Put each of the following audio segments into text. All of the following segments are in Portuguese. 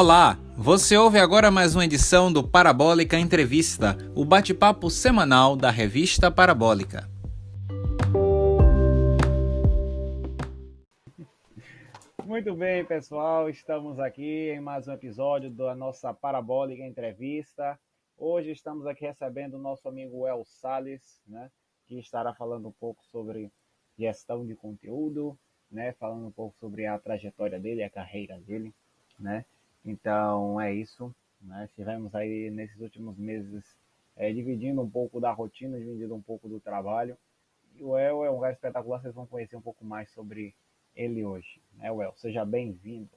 Olá, você ouve agora mais uma edição do Parabólica Entrevista, o bate-papo semanal da revista Parabólica. Muito bem, pessoal, estamos aqui em mais um episódio da nossa Parabólica Entrevista. Hoje estamos aqui recebendo o nosso amigo El Salles, né, que estará falando um pouco sobre gestão de conteúdo, né, falando um pouco sobre a trajetória dele, a carreira dele, né. Então é isso, né. Estivemos aí nesses últimos meses dividindo um pouco da rotina, dividindo um pouco do trabalho. E o El é um cara espetacular, vocês vão conhecer um pouco mais sobre ele hoje, né, Well? Seja bem-vindo.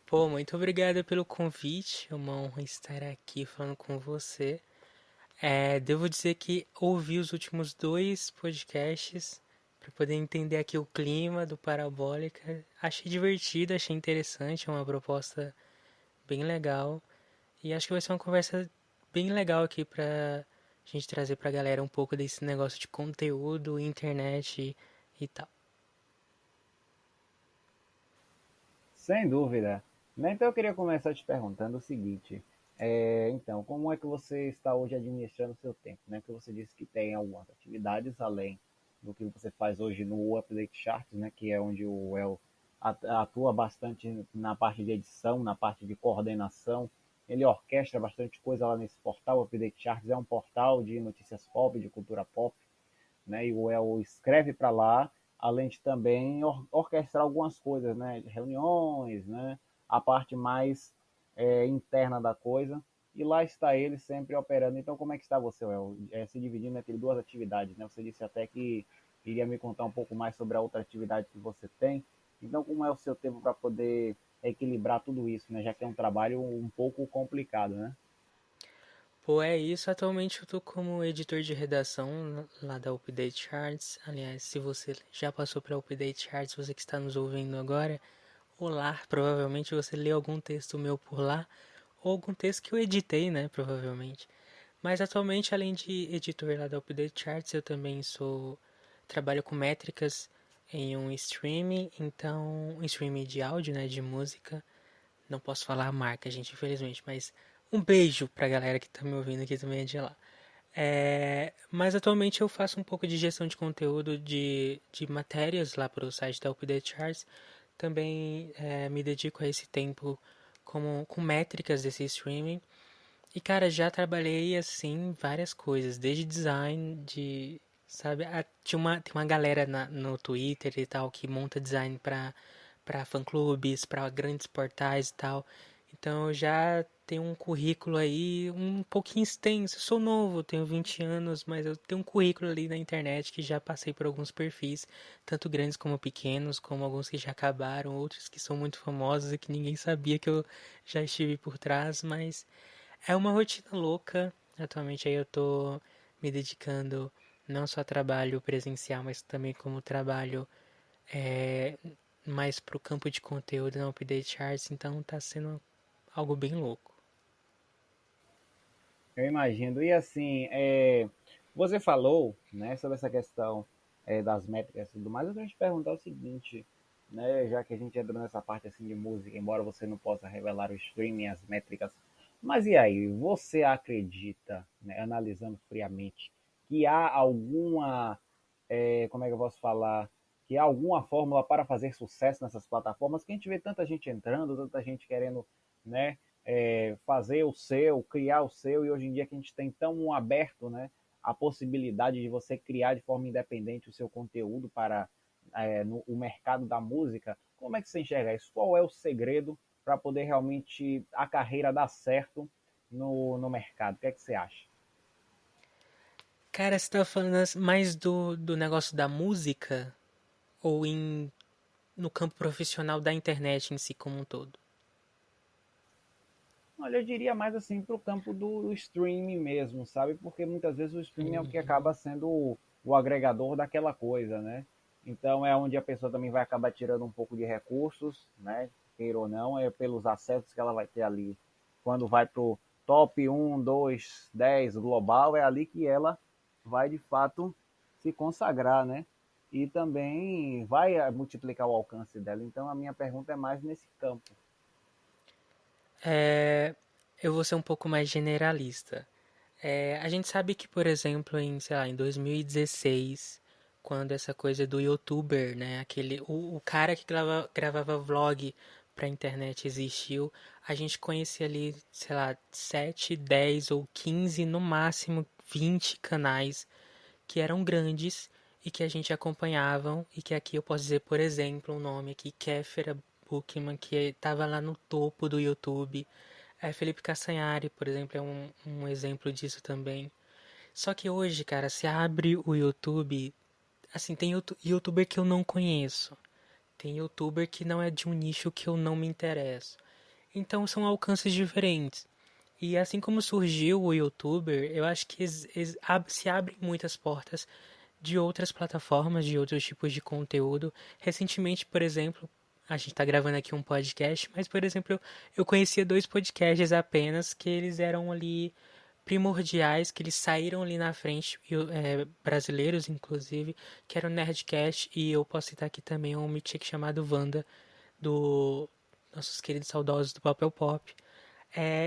Pô, muito obrigado pelo convite. É uma honra estar aqui falando com você. Devo dizer que ouvi os últimos dois podcasts para poder entender aqui o clima do Parabólica. Achei divertido, achei interessante, é uma proposta bem legal. E acho que vai ser uma conversa bem legal aqui pra gente trazer pra galera um pouco desse negócio de conteúdo, internet e tal. Sem dúvida. Né? Então eu queria começar te perguntando o seguinte. Então, como é que você está hoje administrando o seu tempo? Né? Porque você disse que tem algumas atividades além do que você faz hoje no Update Charts, né? Que é onde o El atua bastante na parte de edição, na parte de coordenação. Ele orquestra bastante coisa lá nesse portal. O Update Charts é um portal de notícias pop, de cultura pop, né? E o El escreve para lá, além de também orquestrar algumas coisas, né? Reuniões, né? A parte mais interna da coisa. E lá está ele sempre operando. Então, como é que está você, El? Se dividindo entre duas atividades, né? Você disse até que iria me contar um pouco mais sobre a outra atividade que você tem. Então, como é o seu tempo para poder equilibrar tudo isso, né? Já que é um trabalho um pouco complicado, né? Pô, é isso. Atualmente eu tô como editor de redação lá da Update Charts. Aliás, se você já passou para Update Charts, você que está nos ouvindo agora, olá, provavelmente você leu algum texto meu por lá, ou algum texto que eu editei, né, provavelmente. Mas atualmente, além de editor lá da Update Charts, eu também trabalho com métricas em um streaming, então, um streaming de áudio, né, de música. Não posso falar a marca, gente, infelizmente, mas um beijo pra galera que tá me ouvindo aqui também é de lá. Mas atualmente eu faço um pouco de gestão de conteúdo de matérias lá para o site da Update Charts. Também me dedico a esse tempo com métricas desse streaming. E cara, já trabalhei assim várias coisas, desde design, sabe, tem uma galera no Twitter e tal que monta design para fã-clubes, para grandes portais e tal. Então eu já tenho um currículo aí um pouquinho extenso. Eu sou novo, tenho 20 anos, mas eu tenho um currículo ali na internet que já passei por alguns perfis, tanto grandes como pequenos, como alguns que já acabaram, outros que são muito famosos e que ninguém sabia que eu já estive por trás, mas é uma rotina louca. Atualmente aí eu tô me dedicando não só a trabalho presencial, mas também como trabalho é, mais pro campo de conteúdo na Update Charts, então tá sendo algo bem louco. Eu imagino. E assim, você falou, né, sobre essa questão das métricas e tudo mais. Eu queria te perguntar o seguinte, né, já que a gente entrou nessa parte assim de música, embora você não possa revelar o streaming, as métricas, mas e aí, você acredita, né, analisando friamente, que há alguma, como é que eu posso falar, que há alguma fórmula para fazer sucesso nessas plataformas? Que a gente vê tanta gente entrando, tanta gente querendo, né, fazer o seu, criar o seu, e hoje em dia que a gente tem tão aberto, né, a possibilidade de você criar de forma independente o seu conteúdo para o mercado da música. Como é que você enxerga isso? Qual é o segredo para poder realmente a carreira dar certo no mercado? O que é que você acha? Cara, você tá falando mais do negócio da música ou no campo profissional da internet em si como um todo? Olha, eu diria mais assim para o campo do streaming mesmo, sabe? Porque muitas vezes o streaming é o que acaba sendo o agregador daquela coisa, né? Então é onde a pessoa também vai acabar tirando um pouco de recursos, né? Queira ou não, é pelos acessos que ela vai ter ali. Quando vai pro top 1, 2, 10 global, é ali que ela vai de fato se consagrar, né? e também vai multiplicar o alcance dela. Então a minha pergunta é mais nesse campo. É, eu vou ser um pouco mais generalista. A gente sabe que, por exemplo, sei lá, em 2016, quando essa coisa do youtuber, né, o cara que gravava vlog pra internet existiu, a gente conhecia ali, sei lá, 7, 10 ou 15, no máximo 20 canais que eram grandes e que a gente acompanhavam, e que aqui eu posso dizer, por exemplo, um nome aqui, Kéfera Bookman, que estava lá no topo do YouTube. Felipe Castanhari, por exemplo, é um exemplo disso também. Só que hoje, cara, se abre o YouTube, assim, tem youtuber que eu não conheço. Tem youtuber que não é de um nicho que eu não me interesso. Então são alcances diferentes. E assim como surgiu o youtuber, eu acho que se abrem muitas portas de outras plataformas, de outros tipos de conteúdo. Recentemente, por exemplo, a gente está gravando aqui um podcast, mas, por exemplo, eu conhecia dois podcasts apenas que eles eram ali primordiais, que eles saíram ali na frente, brasileiros inclusive, que era o Nerdcast, e eu posso citar aqui também um milkshake chamado Wanda, do nossos queridos saudosos do Papel Pop.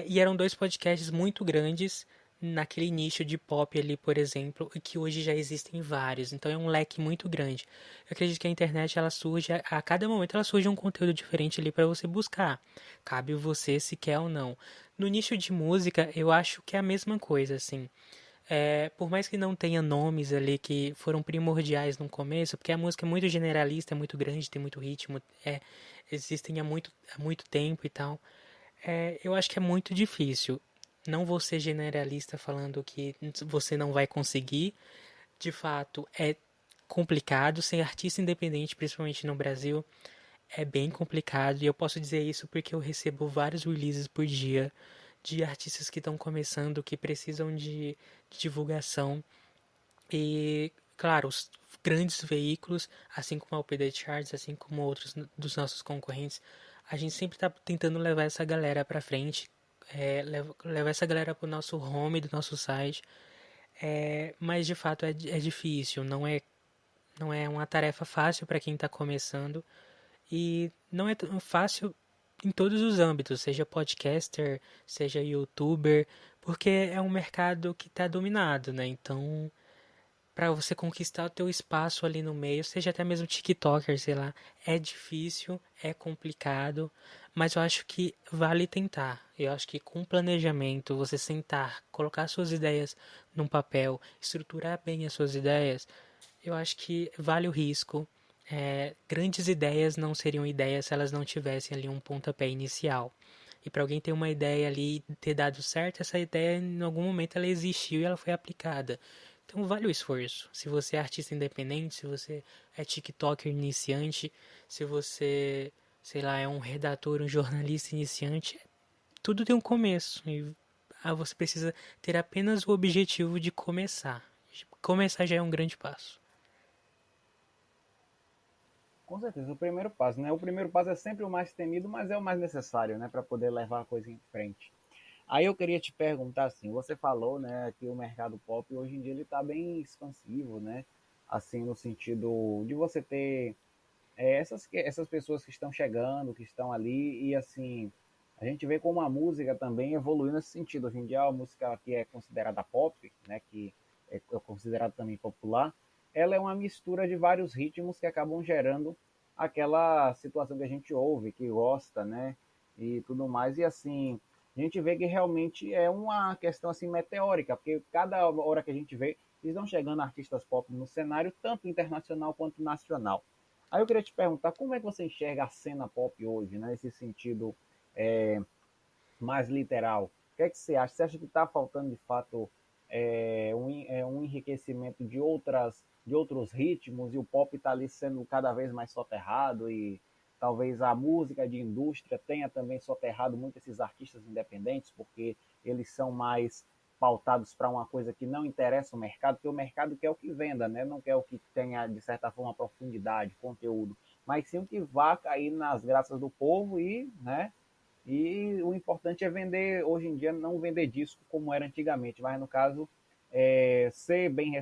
E eram dois podcasts muito grandes naquele nicho de pop ali, por exemplo, e que hoje já existem vários. Então é um leque muito grande. Eu acredito que a internet ela surge a cada momento ela surge um conteúdo diferente ali para você buscar. Cabe você se quer ou não. No nicho de música, eu acho que é a mesma coisa, assim. Por mais que não tenha nomes ali que foram primordiais no começo, porque a música é muito generalista, é muito grande, tem muito ritmo, existem há muito tempo e tal. Eu acho que é muito difícil. Não vou ser generalista falando que você não vai conseguir. De fato, é complicado ser artista independente, principalmente no Brasil. É bem complicado e eu posso dizer isso porque eu recebo vários releases por dia de artistas que estão começando, que precisam de divulgação. E, claro, os grandes veículos, assim como a Update Charts, assim como outros dos nossos concorrentes, a gente sempre está tentando levar essa galera para frente, levar essa galera para o nosso home do nosso site. Mas de fato é difícil, não é uma tarefa fácil para quem está começando e não é tão fácil em todos os âmbitos, seja podcaster, seja youtuber, porque é um mercado que está dominado, né? Então para você conquistar o teu espaço ali no meio, seja até mesmo TikToker, sei lá, é difícil, é complicado, mas eu acho que vale tentar. Eu acho que com planejamento, você sentar, colocar suas ideias num papel, estruturar bem as suas ideias, eu acho que vale o risco. Grandes ideias não seriam ideias se elas não tivessem ali um pontapé inicial. E para alguém ter uma ideia ali e ter dado certo, essa ideia em algum momento ela existiu e ela foi aplicada. Então vale o esforço. Se você é artista independente, se você é TikToker iniciante, se você, sei lá, é um redator, um jornalista iniciante, tudo tem um começo. E você precisa ter apenas o objetivo de começar. Começar já é um grande passo. Com certeza, o primeiro passo, né? O primeiro passo é sempre o mais temido, mas é o mais necessário, né, para poder levar a coisa em frente. Aí eu queria te perguntar assim, você falou, né, que o mercado pop hoje em dia ele está bem expansivo, né? Assim, no sentido de você ter essas pessoas que estão chegando, que estão ali, e assim, a gente vê como a música também evoluiu nesse sentido. Hoje em dia a música que é considerada pop, né, que é considerada também popular, ela é uma mistura de vários ritmos que acabam gerando aquela situação que a gente ouve, que gosta, né, e tudo mais. E assim, a gente vê que realmente é uma questão assim meteórica, porque cada hora que a gente vê, estão chegando artistas pop no cenário, tanto internacional quanto nacional. Aí eu queria te perguntar, como é que você enxerga a cena pop hoje, né, nesse sentido é, mais literal? O que é que você acha? Você acha que está faltando de fato um enriquecimento de outros ritmos e o pop está ali sendo cada vez mais soterrado e talvez a música de indústria tenha também soterrado muito esses artistas independentes porque eles são mais pautados para uma coisa que não interessa o mercado, porque o mercado quer o que venda, né? Não quer o que tenha, de certa forma, profundidade, conteúdo, mas sim o que vá cair nas graças do povo né? E o importante é vender, hoje em dia, não vender disco como era antigamente, mas no caso, ser bem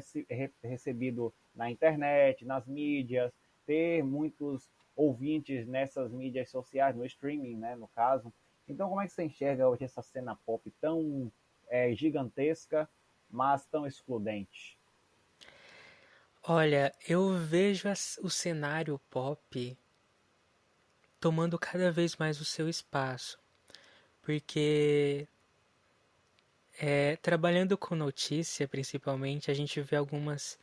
recebido na internet, nas mídias, ter muitos ouvintes nessas mídias sociais, no streaming, né, no caso. Então, como é que você enxerga hoje essa cena pop tão gigantesca, mas tão excludente? Olha, eu vejo o cenário pop tomando cada vez mais o seu espaço, porque trabalhando com notícia, principalmente, a gente vê algumas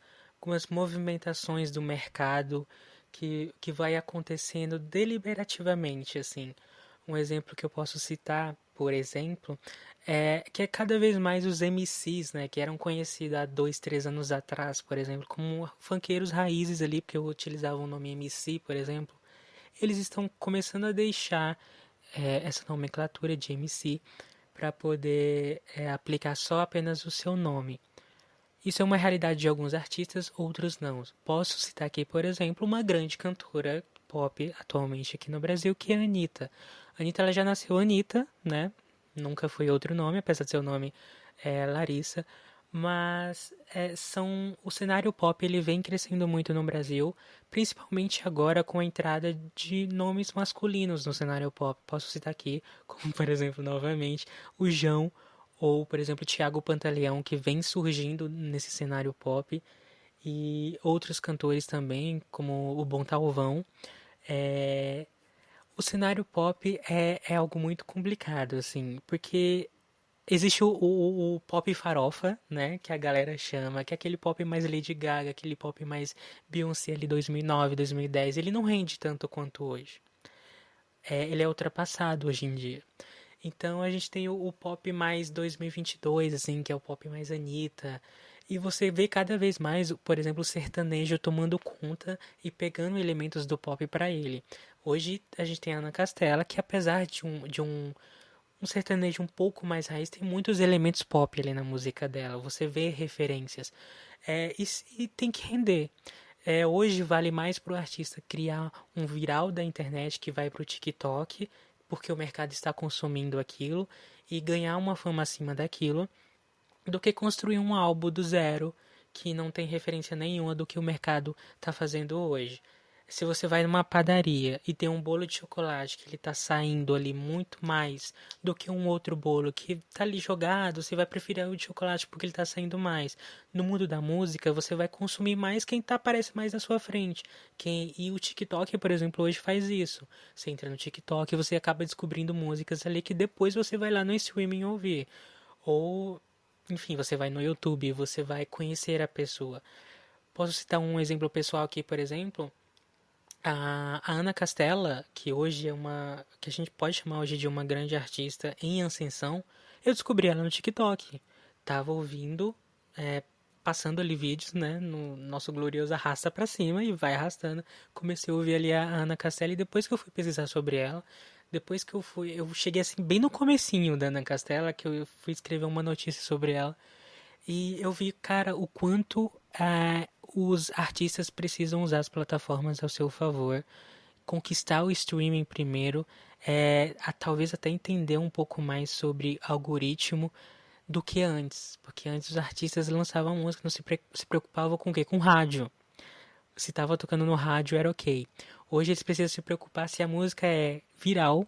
movimentações do mercado que vai acontecendo deliberativamente, assim. Um exemplo que eu posso citar, por exemplo, é que é cada vez mais os MCs, né, que eram conhecidos há 2, 3 anos atrás, por exemplo, como funkeiros raízes ali, porque eu utilizava o nome MC, por exemplo, eles estão começando a deixar essa nomenclatura de MC para poder aplicar só apenas o seu nome. Isso é uma realidade de alguns artistas, outros não. Posso citar aqui, por exemplo, uma grande cantora pop atualmente aqui no Brasil, que é a Anitta. A Anitta ela já nasceu Anitta, né? Nunca foi outro nome, apesar de seu nome Larissa. Mas o cenário pop ele vem crescendo muito no Brasil, principalmente agora com a entrada de nomes masculinos no cenário pop. Posso citar aqui, como por exemplo, novamente, o João, ou, por exemplo, Thiago Pantaleão, que vem surgindo nesse cenário pop, e outros cantores também, como o Bom Talvão. É... O cenário pop é algo muito complicado, assim, porque existe o pop farofa, né, que a galera chama, que é aquele pop mais Lady Gaga, aquele pop mais Beyoncé ali 2009, 2010. Ele não rende tanto quanto hoje. Ele é ultrapassado hoje em dia. Então a gente tem o pop mais 2022, assim, que é o pop mais Anitta. E você vê cada vez mais, por exemplo, o sertanejo tomando conta e pegando elementos do pop para ele. Hoje a gente tem a Ana Castela, que apesar de um sertanejo um pouco mais raiz, tem muitos elementos pop ali na música dela. Você vê referências. E tem que render. Hoje vale mais para o artista criar um viral da internet que vai para o TikTok, porque o mercado está consumindo aquilo, e ganhar uma fama acima daquilo, do que construir um álbum do zero que não tem referência nenhuma do que o mercado está fazendo hoje. Se você vai numa padaria e tem um bolo de chocolate que ele está saindo ali muito mais do que um outro bolo que está ali jogado, você vai preferir o de chocolate porque ele está saindo mais. No mundo da música, você vai consumir mais quem aparece mais na sua frente. E o TikTok, por exemplo, hoje faz isso. Você entra no TikTok e você acaba descobrindo músicas ali que depois você vai lá no streaming ouvir. Ou, enfim, você vai no YouTube e você vai conhecer a pessoa. Posso citar um exemplo pessoal aqui, por exemplo? A Ana Castela, que hoje que a gente pode chamar hoje de uma grande artista em ascensão, eu descobri ela no TikTok. Tava ouvindo, passando ali vídeos, né, no nosso glorioso arrasta pra cima e vai arrastando. Comecei a ouvir ali a Ana Castela e depois que eu fui pesquisar sobre ela, depois que eu cheguei assim bem no comecinho da Ana Castela, que eu fui escrever uma notícia sobre ela. E eu vi, cara, o quanto os artistas precisam usar as plataformas ao seu favor, conquistar o streaming primeiro, talvez até entender um pouco mais sobre algoritmo do que antes. Porque antes os artistas lançavam música, não se preocupavam com o quê? Com rádio. Se estava tocando no rádio era ok. Hoje eles precisam se preocupar se a música é viral,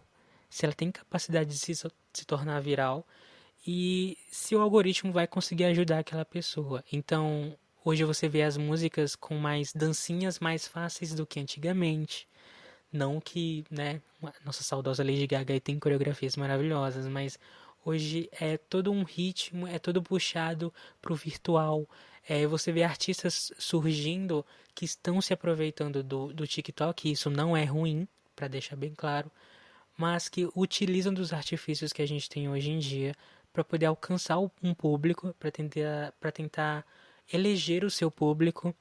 se ela tem capacidade de se tornar viral, e se o algoritmo vai conseguir ajudar aquela pessoa. Então, hoje você vê as músicas com mais dancinhas mais fáceis do que antigamente. Não que, né, nossa saudosa Lady Gaga tem coreografias maravilhosas, mas hoje é todo um ritmo, é todo puxado pro virtual. Você vê artistas surgindo que estão se aproveitando do TikTok, e isso não é ruim, para deixar bem claro, mas que utilizam dos artifícios que a gente tem hoje em dia para poder alcançar um público, para tentar eleger o seu público,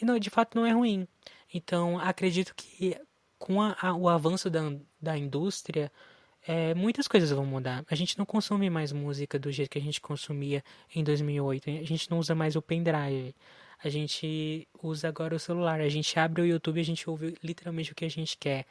e não, de fato não é ruim. Então, acredito que com o avanço da indústria, muitas coisas vão mudar. A gente não consome mais música do jeito que a gente consumia em 2008. A gente não usa mais o pendrive. A gente usa agora o celular. A gente abre o YouTube e a gente ouve literalmente o que a gente quer.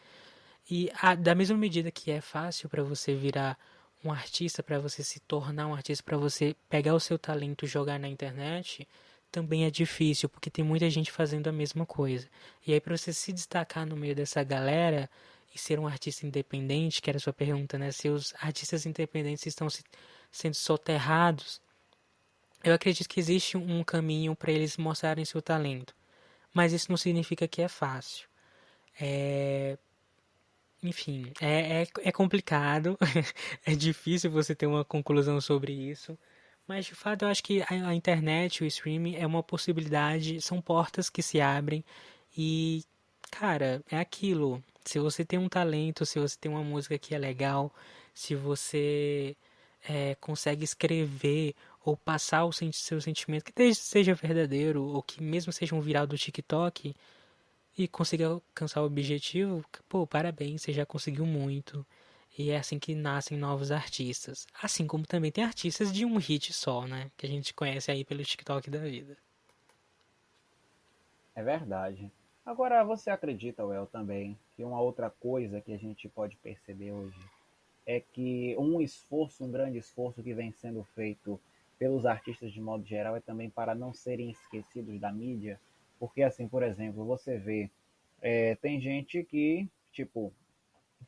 E da mesma medida que é fácil para você virar um artista, para você se tornar um artista, para você pegar o seu talento e jogar na internet, também é difícil, porque tem muita gente fazendo a mesma coisa. E aí, para você se destacar no meio dessa galera e ser um artista independente, que era a sua pergunta, né? Se os artistas independentes estão sendo soterrados, eu acredito que existe um caminho para eles mostrarem seu talento. Mas isso não significa que é fácil. É, enfim, é complicado, é difícil você ter uma conclusão sobre isso, mas de fato eu acho que a internet, o streaming é uma possibilidade, são portas que se abrem e, cara, é aquilo. Se você tem um talento, se você tem uma música que é legal, se você consegue escrever ou passar o seu sentimento, que seja verdadeiro ou que mesmo seja um viral do TikTok, e conseguir alcançar o objetivo, pô, parabéns, você já conseguiu muito. E é assim que nascem novos artistas. Assim como também tem artistas de um hit só, né? Que a gente conhece aí pelo TikTok da vida. É verdade. Agora, você acredita, Well, também, que uma outra coisa que a gente pode perceber hoje é que um esforço, um grande esforço que vem sendo feito pelos artistas de modo geral é também para não serem esquecidos da mídia, porque assim, por exemplo, você vê, tem gente que, tipo,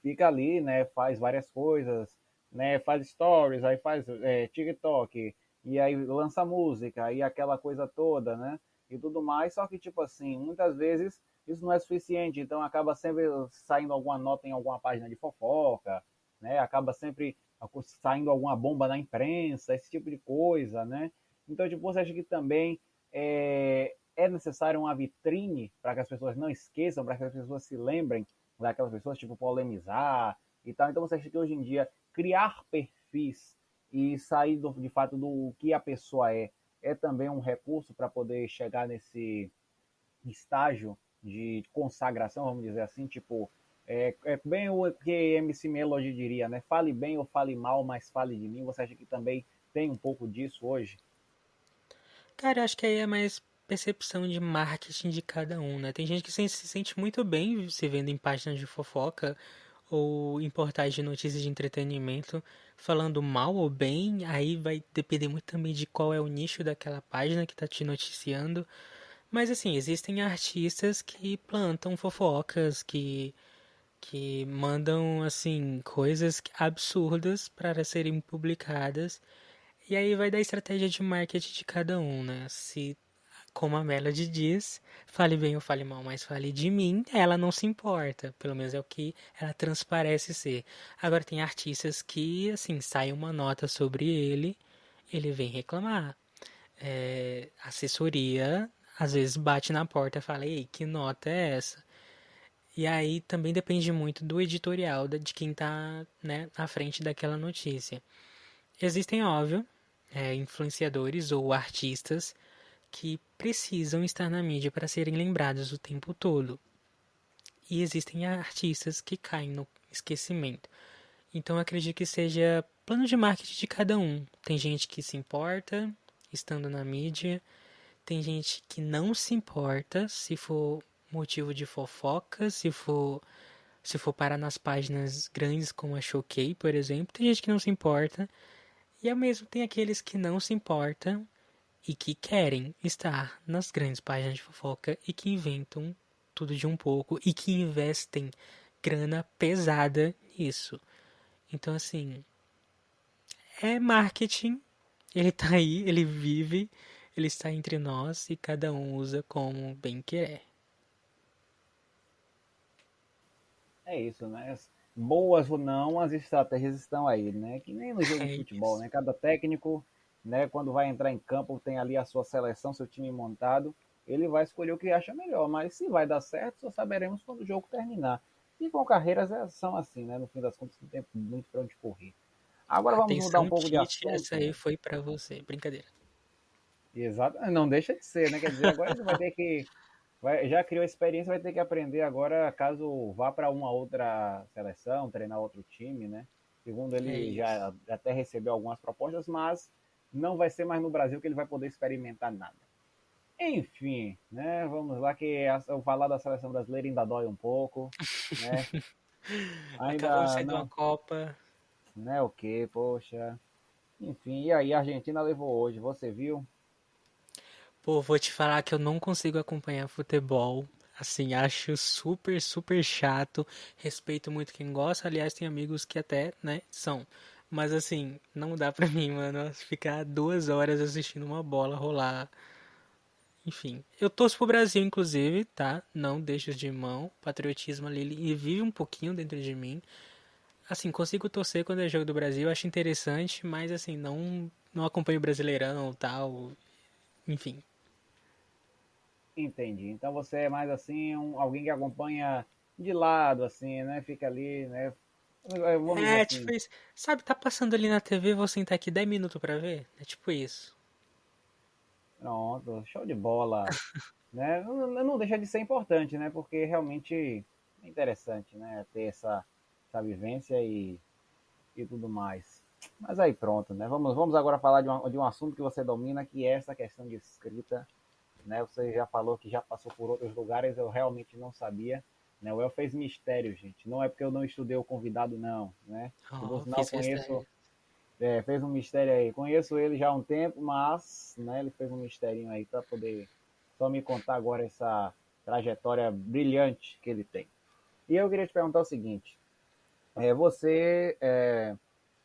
fica ali, né, faz várias coisas, né, faz stories, aí faz TikTok, e aí lança música, e aquela coisa toda, né, e tudo mais, só que, tipo assim, muitas vezes isso não é suficiente, então acaba sempre saindo alguma nota em alguma página de fofoca, né, acaba sempre saindo alguma bomba na imprensa, esse tipo de coisa, né, então, tipo, você acha que também é necessário uma vitrine para que as pessoas não esqueçam, para que as pessoas se lembrem daquelas pessoas, tipo, polemizar e tal. Então você acha que hoje em dia criar perfis e sair de fato do que a pessoa é também um recurso para poder chegar nesse estágio de consagração, vamos dizer assim, tipo, é bem o que MC Melody diria, né? Fale bem ou fale mal, mas fale de mim. Você acha que também tem um pouco disso hoje? Cara, eu acho que aí é mais percepção de marketing de cada um, né? Tem gente que se sente muito bem se vendo em páginas de fofoca ou em portais de notícias de entretenimento, falando mal ou bem, aí vai depender muito também de qual é o nicho daquela página que tá te noticiando. Mas assim, existem artistas que plantam fofocas, que mandam assim coisas absurdas para serem publicadas. E aí vai da estratégia de marketing de cada um, né? Se, como a Melody diz, fale bem ou fale mal, mas fale de mim, ela não se importa. Pelo menos é o que ela transparece ser. Agora tem artistas que, assim, sai uma nota sobre ele vem reclamar. Assessoria às vezes bate na porta e fala, ei, que nota é essa? E aí também depende muito do editorial de quem está, né, à frente daquela notícia. Existem, óbvio, influenciadores ou artistas que precisam estar na mídia para serem lembrados o tempo todo. E existem artistas que caem no esquecimento. Então eu acredito que seja plano de marketing de cada um. Tem gente que se importa estando na mídia, tem gente que não se importa se for motivo de fofoca, se for parar nas páginas grandes como a Choquei, por exemplo. Tem gente que não se importa. E ao mesmo tem aqueles que não se importam e que querem estar nas grandes páginas de fofoca e que inventam tudo de um pouco e que investem grana pesada nisso. Então, assim, é marketing, ele tá aí, ele vive, ele está entre nós e cada um usa como bem quer. É isso, né? Boas ou não, as estratégias estão aí, né? Que nem no jogo É de futebol, isso. né? Cada técnico, né, quando vai entrar em campo, tem ali a sua seleção, seu time montado, ele vai escolher o que acha melhor, mas se vai dar certo, só saberemos quando o jogo terminar. E com carreiras são assim, né? No fim das contas, não tem muito para onde correr. Agora vamos mudar um Atenção, pouco de Tite, essa aí assunto. foi pra você. Brincadeira. Exato, não deixa de ser, né? Quer dizer, agora ele vai ter que já criou a experiência, vai ter que aprender agora, caso vá para uma outra seleção, treinar outro time, né? Segundo É ele isso. já até recebeu algumas propostas, mas não vai ser mais no Brasil que ele vai poder experimentar nada. Enfim, né? Vamos lá que eu falar da seleção brasileira ainda dói um pouco, né? Acabamos de Ainda sair de uma não, Copa. né? O quê? Poxa. Enfim, e aí a Argentina levou hoje, você viu? Pô, vou te falar que eu não consigo acompanhar futebol. Assim, acho super, super chato. Respeito muito quem gosta. Aliás, tem amigos que até, né, são. Mas assim, não dá pra mim, mano, ficar 2 horas assistindo uma bola rolar. Enfim, eu torço pro Brasil, inclusive, tá? Não deixo de mão. Patriotismo ali e vive um pouquinho dentro de mim. Assim, consigo torcer quando é jogo do Brasil, acho interessante, mas assim, não acompanho o Brasileirão, tal, enfim. Entendi. Então você é mais assim, alguém que acompanha de lado, assim, né? Fica ali, né? Vamos dizer É, tipo assim, isso. Sabe, tá passando ali na TV, vou sentar aqui 10 minutos pra ver? É tipo isso. pronto, show de bola, né? Não deixa de ser importante, né? Porque realmente é interessante, né? Ter essa vivência e tudo mais. Mas aí pronto, né? Vamos agora falar de um assunto que você domina, que é essa questão de escrita, né? Você já falou que já passou por outros lugares, eu realmente não sabia. Né? O El fez mistério, gente. Não é porque eu não estudei o convidado, não, né? Que por Oh, sinal fiz conheço, mistério. fez um mistério aí. Conheço ele já há um tempo, mas, né? Ele fez um misterinho aí para poder só me contar agora essa trajetória brilhante que ele tem. E eu queria te perguntar o seguinte: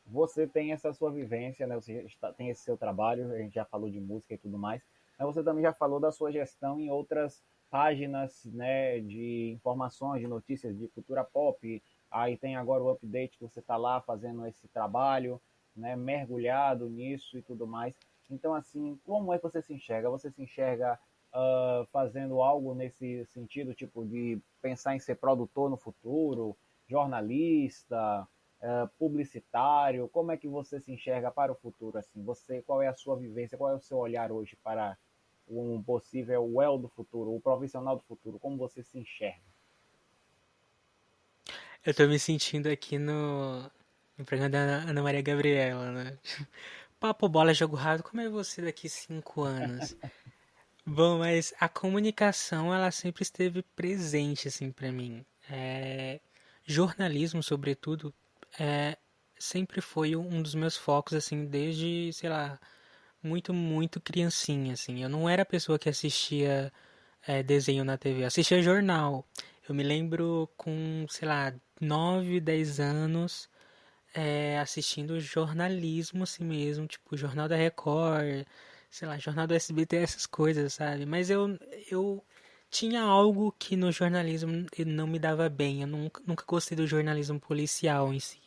você tem essa sua vivência, né? Você tem esse seu trabalho, a gente já falou de música e tudo mais, mas você também já falou da sua gestão em outras páginas, né, de informações, de notícias de cultura pop. Aí tem agora o update que você está lá fazendo esse trabalho, né, mergulhado nisso e tudo mais. Então, assim, como é que você se enxerga? Você se enxerga fazendo algo nesse sentido, tipo de pensar em ser produtor no futuro, jornalista, publicitário? Como é que você se enxerga para o futuro? Assim, você, qual é a sua vivência? Qual é o seu olhar hoje para um possível well do futuro, o profissional do futuro? Como você se enxerga? Eu tô me sentindo aqui no programa da Ana Maria Gabriela, né? Papo bola, jogo rápido, como é você daqui 5 anos? Bom, mas a comunicação, ela sempre esteve presente, assim, pra mim. Jornalismo, sobretudo, é, sempre foi um dos meus focos, assim, desde, sei lá, muito, muito criancinha, assim. Eu não era a pessoa que assistia desenho na TV, eu assistia jornal. Eu me lembro com, sei lá, 9, 10 anos, assistindo jornalismo assim mesmo, tipo Jornal da Record, sei lá, Jornal do SBT, essas coisas, sabe? Mas eu tinha algo que no jornalismo não me dava bem. Eu nunca gostei do jornalismo policial em si.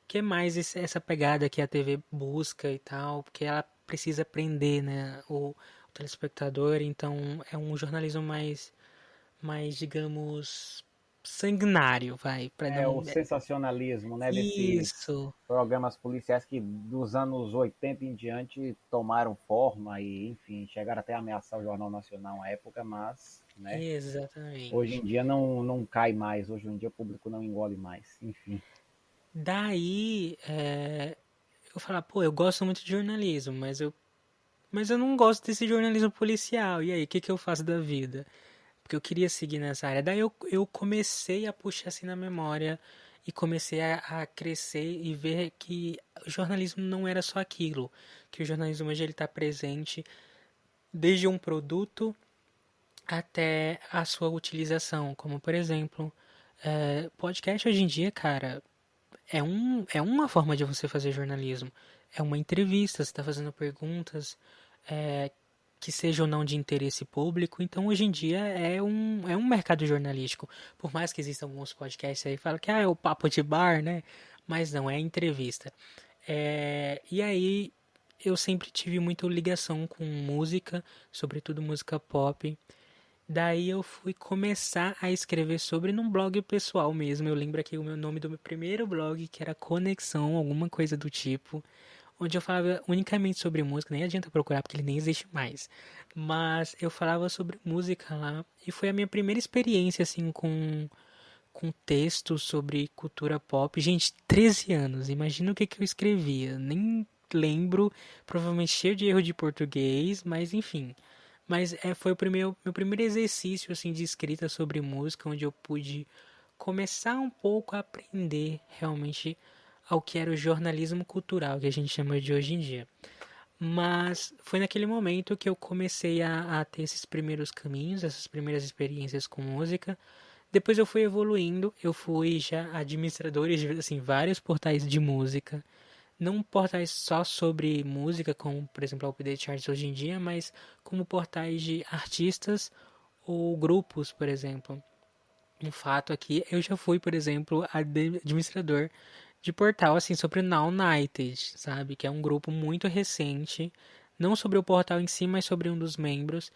Que é mais essa pegada que a TV busca e tal, porque ela precisa prender, né, o telespectador, então é um jornalismo mais, digamos, sanguinário, vai, para É o não. sensacionalismo, né, desses Isso, programas policiais que dos anos 80 em diante tomaram forma e, enfim, chegaram até a ameaçar o Jornal Nacional na época, mas, né, hoje em exatamente. dia não cai mais, hoje em dia o público não engole mais, enfim. Daí, eu falar, pô, eu gosto muito de jornalismo, mas eu não gosto desse jornalismo policial. E aí, o que que eu faço da vida? Porque eu queria seguir nessa área. Daí eu comecei a puxar assim na memória e comecei a crescer e ver que o jornalismo não era só aquilo, que o jornalismo hoje ele está presente desde um produto até a sua utilização, como por exemplo, podcast hoje em dia, cara, é uma forma de você fazer jornalismo. É uma entrevista, você está fazendo perguntas, é, que seja ou não de interesse público. Então, hoje em dia, é um mercado jornalístico. Por mais que existam alguns podcasts aí que falam que é o papo de bar, né? Mas não, é entrevista. E aí, eu sempre tive muita ligação com música, sobretudo música pop. Daí eu fui começar a escrever sobre num blog pessoal mesmo. Eu lembro aqui o meu nome do meu primeiro blog, que era Conexão, alguma coisa do tipo, onde eu falava unicamente sobre música, nem adianta procurar porque ele nem existe mais. Mas eu falava sobre música lá e foi a minha primeira experiência assim com textos sobre cultura pop. Gente, 13 anos, imagina o que que eu escrevia. Nem lembro, provavelmente cheio de erro de português, mas enfim. Mas foi o meu primeiro exercício assim de escrita sobre música, onde eu pude começar um pouco a aprender realmente ao que era o jornalismo cultural, que a gente chama de hoje em dia. Mas foi naquele momento que eu comecei a ter esses primeiros caminhos, essas primeiras experiências com música. Depois eu fui evoluindo, eu fui já administrador de assim, vários portais de música. Não portais só sobre música, como por exemplo a Update Charts hoje em dia, mas como portais de artistas ou grupos, por exemplo. Um fato aqui, eu já fui, por exemplo, administrador de portal assim sobre o Now United, sabe? Que é um grupo muito recente, não sobre o portal em si, mas sobre um dos membros.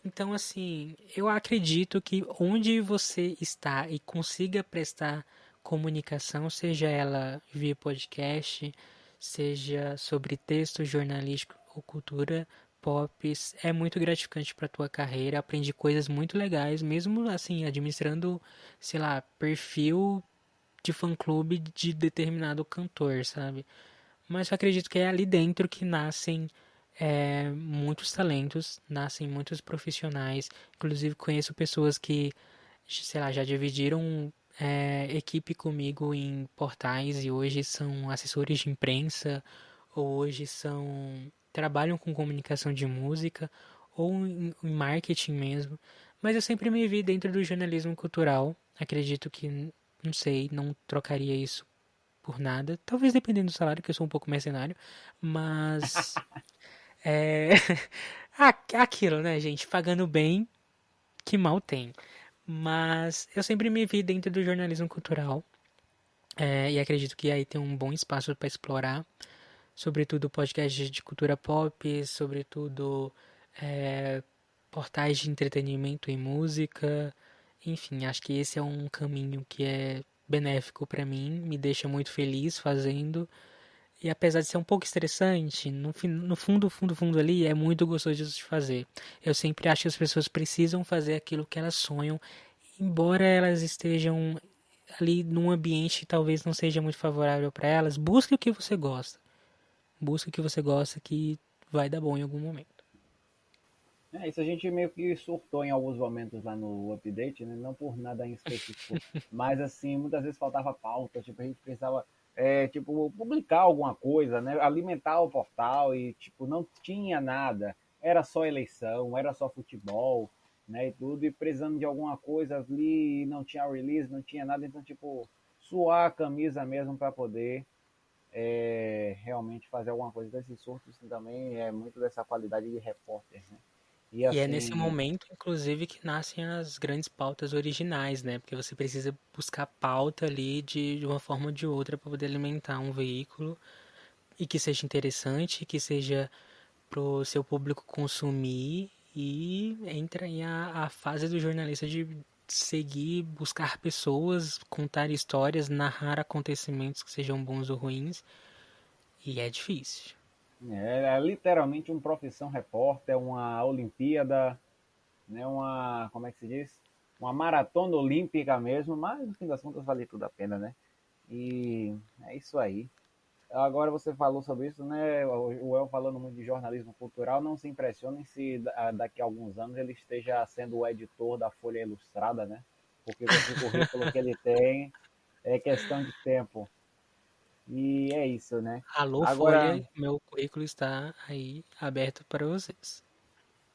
Então, assim, eu acredito que onde você está e consiga prestar comunicação, seja ela via podcast, seja sobre texto jornalístico ou cultura pop, é muito gratificante para tua carreira. Aprendi coisas muito legais, mesmo assim, administrando, sei lá, perfil de fã-clube de determinado cantor, sabe? Mas eu acredito que é ali dentro que nascem muitos talentos, nascem muitos profissionais. Inclusive conheço pessoas que, sei lá, já dividiram equipe comigo em portais e hoje são assessores de imprensa, ou hoje trabalham com comunicação de música, ou em marketing mesmo. Mas eu sempre me vi dentro do jornalismo cultural. Acredito que, não sei, não trocaria isso por nada. Talvez dependendo do salário, que eu sou um pouco mercenário. Mas é aquilo, né, gente? Pagando bem, que mal tem. Mas eu sempre me vi dentro do jornalismo cultural. E acredito que aí tem um bom espaço para explorar. Sobretudo podcast de cultura pop, sobretudo portais de entretenimento e música. Enfim, acho que esse é um caminho que é benéfico para mim, me deixa muito feliz fazendo. E apesar de ser um pouco estressante, no fundo ali, é muito gostoso de fazer. Eu sempre acho que as pessoas precisam fazer aquilo que elas sonham, embora elas estejam ali num ambiente que talvez não seja muito favorável para elas. Busque o que você gosta. Busque o que você gosta, que vai dar bom em algum momento. Isso a gente meio que surtou em alguns momentos lá no update, né? Não por nada em específico, mas assim, muitas vezes faltava pauta, tipo, a gente precisava tipo, publicar alguma coisa, né? Alimentar o portal e tipo, não tinha nada, era só eleição, era só futebol, né? E tudo, e precisando de alguma coisa ali, não tinha release, não tinha nada, então tipo, suar a camisa mesmo para poder realmente fazer alguma coisa desses surtos também é muito dessa qualidade de repórter, né? E E é nesse assim, momento, inclusive, que nascem as grandes pautas originais, né? Porque você precisa buscar pauta ali de uma forma ou de outra para poder alimentar um veículo e que seja interessante, que seja pro seu público consumir, e entra aí a fase do jornalista de seguir, buscar pessoas, contar histórias, narrar acontecimentos que sejam bons ou ruins, e é difícil. é literalmente uma profissão repórter, uma Olimpíada, né? Uma, como é que se diz? Uma maratona olímpica mesmo, mas no fim das contas vale tudo a pena, né? E é isso aí. Agora você falou sobre isso, né? O El falando muito de jornalismo cultural, não se impressionem se daqui a alguns anos ele esteja sendo o editor da Folha Ilustrada, né? Porque com esse currículo que ele tem, é questão de tempo. E é isso, né? Alô, Agora, Folha, meu currículo está aí aberto para vocês.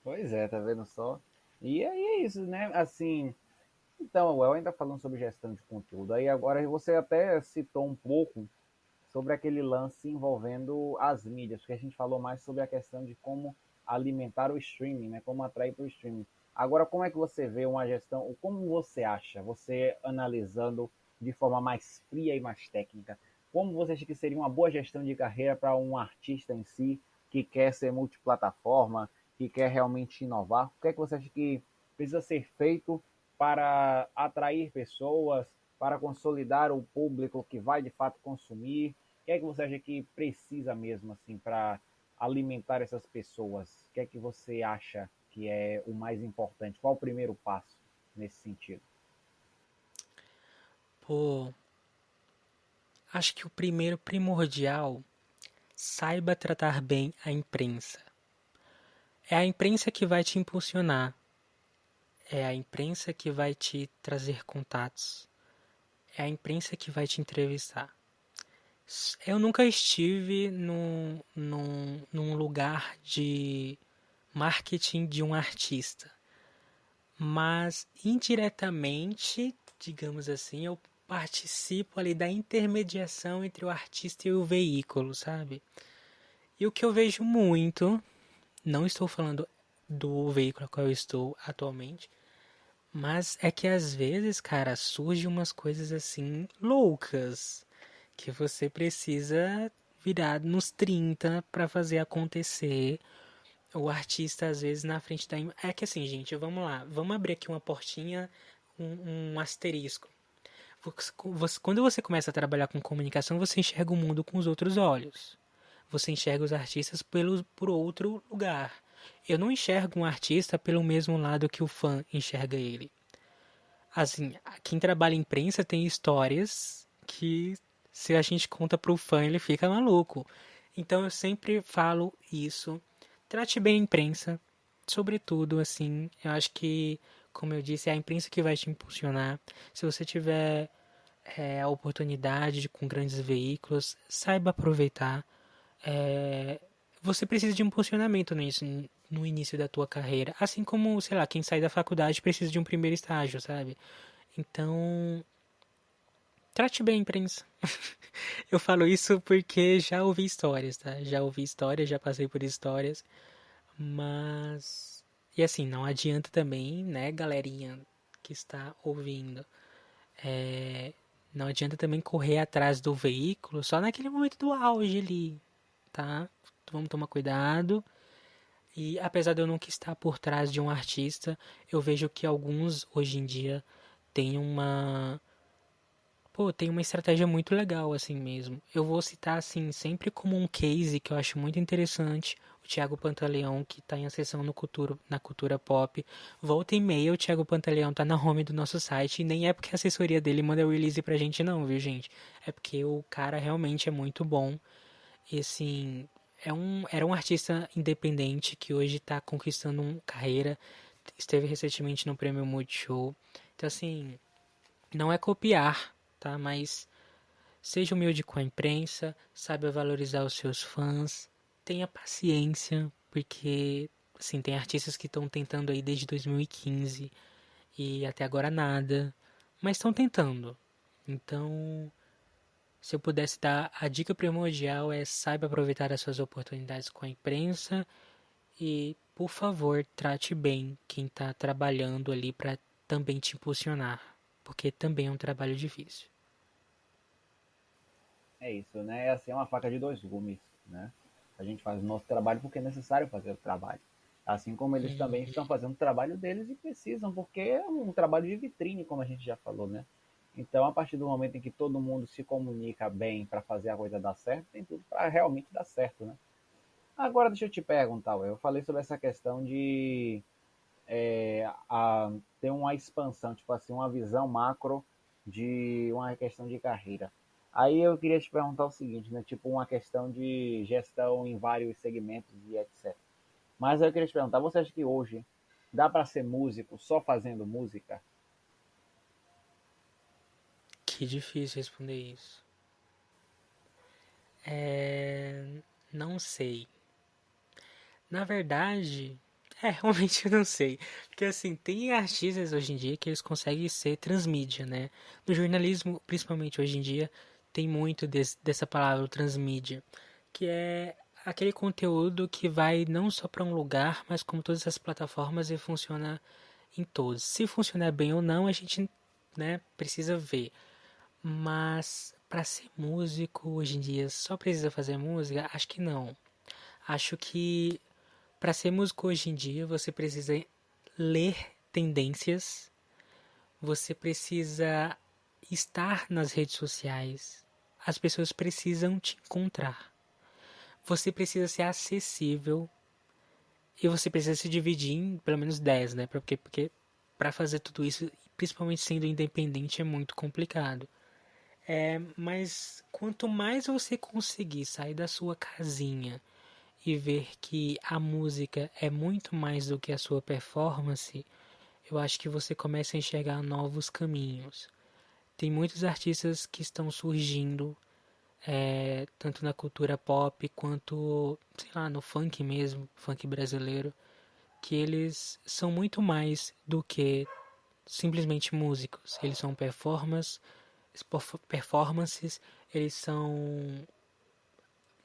pois é, tá vendo só? E aí é isso, né? Assim, então, o El ainda falando sobre gestão de conteúdo. Aí agora você até citou um pouco sobre aquele lance envolvendo as mídias, porque a gente falou mais sobre a questão de como alimentar o streaming, né? Como atrair para o streaming. Agora, como é que você vê uma gestão, como você acha, você analisando de forma mais fria e mais técnica, como você acha que seria uma boa gestão de carreira para um artista em si que quer ser multiplataforma, que quer realmente inovar? O que é que você acha que precisa ser feito para atrair pessoas, para consolidar o público que vai de fato consumir? O que é que você acha que precisa mesmo assim para alimentar essas pessoas? O que é que você acha que é o mais importante? Qual o primeiro passo nesse sentido? Pô, acho que o primeiro primordial, saiba tratar bem a imprensa. É a imprensa que vai te impulsionar. É a imprensa que vai te trazer contatos. É a imprensa que vai te entrevistar. Eu nunca estive num lugar de marketing de um artista, mas indiretamente, digamos assim, eu participo ali da intermediação entre o artista e o veículo, sabe? E o que eu vejo muito, não estou falando do veículo ao qual eu estou atualmente, mas é que às vezes, cara, surgem umas coisas assim loucas que você precisa virar nos 30 para fazer acontecer. O artista às vezes na frente da é que assim, gente, vamos lá, vamos abrir aqui uma portinha, um asterisco. Quando você começa a trabalhar com comunicação, você enxerga o mundo com os outros olhos. Você enxerga os artistas por outro lugar. Eu não enxergo um artista pelo mesmo lado que o fã enxerga ele. Assim, quem trabalha em imprensa tem histórias que se a gente conta pro fã ele fica maluco. Então eu sempre falo isso. Trate bem a imprensa, sobretudo, assim, eu acho que, como eu disse, é a imprensa que vai te impulsionar. Se você tiver a oportunidade com grandes veículos, saiba aproveitar. É, você precisa de um posicionamento no início da tua carreira. Assim como, sei lá, quem sai da faculdade precisa de um primeiro estágio, sabe? Então, trate bem a imprensa. Eu falo isso porque já ouvi histórias, tá? Já ouvi histórias, já passei por histórias. Mas. E assim, não adianta também, né, galerinha que está ouvindo. Não adianta também correr atrás do veículo só naquele momento do auge ali, tá? Vamos tomar cuidado. E apesar de eu nunca estar por trás de um artista, eu vejo que alguns hoje em dia têm tem uma estratégia muito legal assim mesmo. Eu vou citar assim sempre como um case que eu acho muito interessante, o Thiago Pantaleão, que está em ascensão no na cultura pop. Volta e meia o Thiago Pantaleão tá na home do nosso site, e nem é porque a assessoria dele manda release pra gente não, viu, gente? É porque o cara realmente é muito bom. E assim, era um artista independente que hoje está conquistando uma carreira. Esteve recentemente no Prêmio Multishow. Então, assim, não é copiar, tá? Mas seja humilde com a imprensa, saiba valorizar os seus fãs, tenha paciência, porque, assim, tem artistas que estão tentando aí desde 2015 e até agora nada, mas estão tentando. Então, se eu pudesse dar a dica primordial é saiba aproveitar as suas oportunidades com a imprensa e, por favor, trate bem quem está trabalhando ali para também te impulsionar, porque também é um trabalho difícil. É isso, né? É assim, é uma faca de dois gumes, né? A gente faz o nosso trabalho porque é necessário fazer o trabalho. Assim como eles também estão fazendo o trabalho deles e precisam, porque é um trabalho de vitrine, como a gente já falou, né? Então, a partir do momento em que todo mundo se comunica bem para fazer a coisa dar certo, tem tudo para realmente dar certo, né? Agora, deixa eu te perguntar, eu falei sobre essa questão de ter uma expansão, tipo assim, uma visão macro de uma questão de carreira. Aí eu queria te perguntar o seguinte, né? Tipo uma questão de gestão em vários segmentos e etc. Mas eu queria te perguntar, você acha que hoje dá para ser músico só fazendo música? Que difícil responder isso. É... Não sei. Na verdade, realmente eu não sei. Porque assim, tem artistas hoje em dia que eles conseguem ser transmídia, né? No jornalismo, principalmente hoje em dia, tem muito dessa palavra transmídia, que é aquele conteúdo que vai não só para um lugar, mas como todas as plataformas e funciona em todos. Se funcionar bem ou não, a gente, né, precisa ver. Mas para ser músico hoje em dia só precisa fazer música? Acho que não. Acho que para ser músico hoje em dia, você precisa ler tendências, você precisa estar nas redes sociais, as pessoas precisam te encontrar. Você precisa ser acessível e você precisa se dividir em pelo menos 10, né? Porque para fazer tudo isso, principalmente sendo independente, é muito complicado. Mas quanto mais você conseguir sair da sua casinha e ver que a música é muito mais do que a sua performance, eu acho que você começa a enxergar novos caminhos. Tem muitos artistas que estão surgindo tanto na cultura pop quanto, sei lá, no funk mesmo, funk brasileiro, que eles são muito mais do que simplesmente músicos. Eles são performances, eles são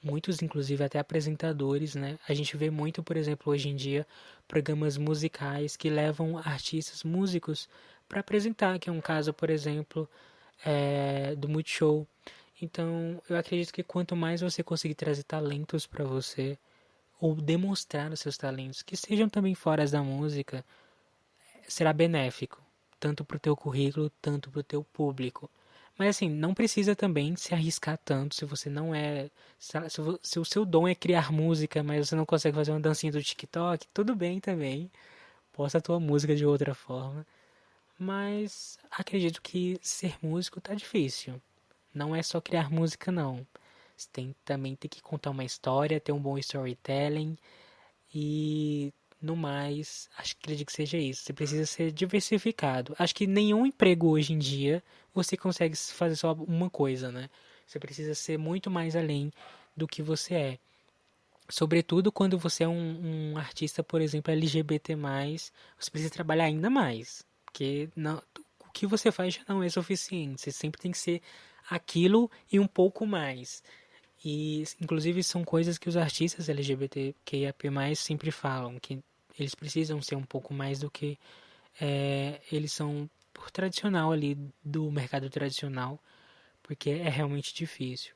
muitos, inclusive, até apresentadores, né? A gente vê muito, por exemplo, hoje em dia, programas musicais que levam artistas músicos para apresentar, que é um caso, por exemplo, do Multishow. Então, eu acredito que quanto mais você conseguir trazer talentos para você, ou demonstrar os seus talentos, que sejam também fora da música, será benéfico, tanto para o teu currículo, tanto para o teu público. Mas assim, não precisa também se arriscar tanto se você não é. Se o seu dom é criar música, mas você não consegue fazer uma dancinha do TikTok, tudo bem também. Posta a tua música de outra forma. Mas acredito que ser músico tá difícil. Não é só criar música, não. Você também tem que contar uma história, ter um bom storytelling e no mais, acho que acredito que seja isso. Você precisa ser diversificado. Acho que nenhum emprego hoje em dia você consegue fazer só uma coisa, né? Você precisa ser muito mais além do que você é. Sobretudo quando você é um artista, por exemplo, LGBT+, você precisa trabalhar ainda mais. Porque não, o que você faz já não é suficiente. Você sempre tem que ser aquilo e um pouco mais. E, inclusive, são coisas que os artistas LGBTQIAP+, sempre falam, que eles precisam ser um pouco mais do que eles são por tradicional ali, do mercado tradicional, porque é realmente difícil.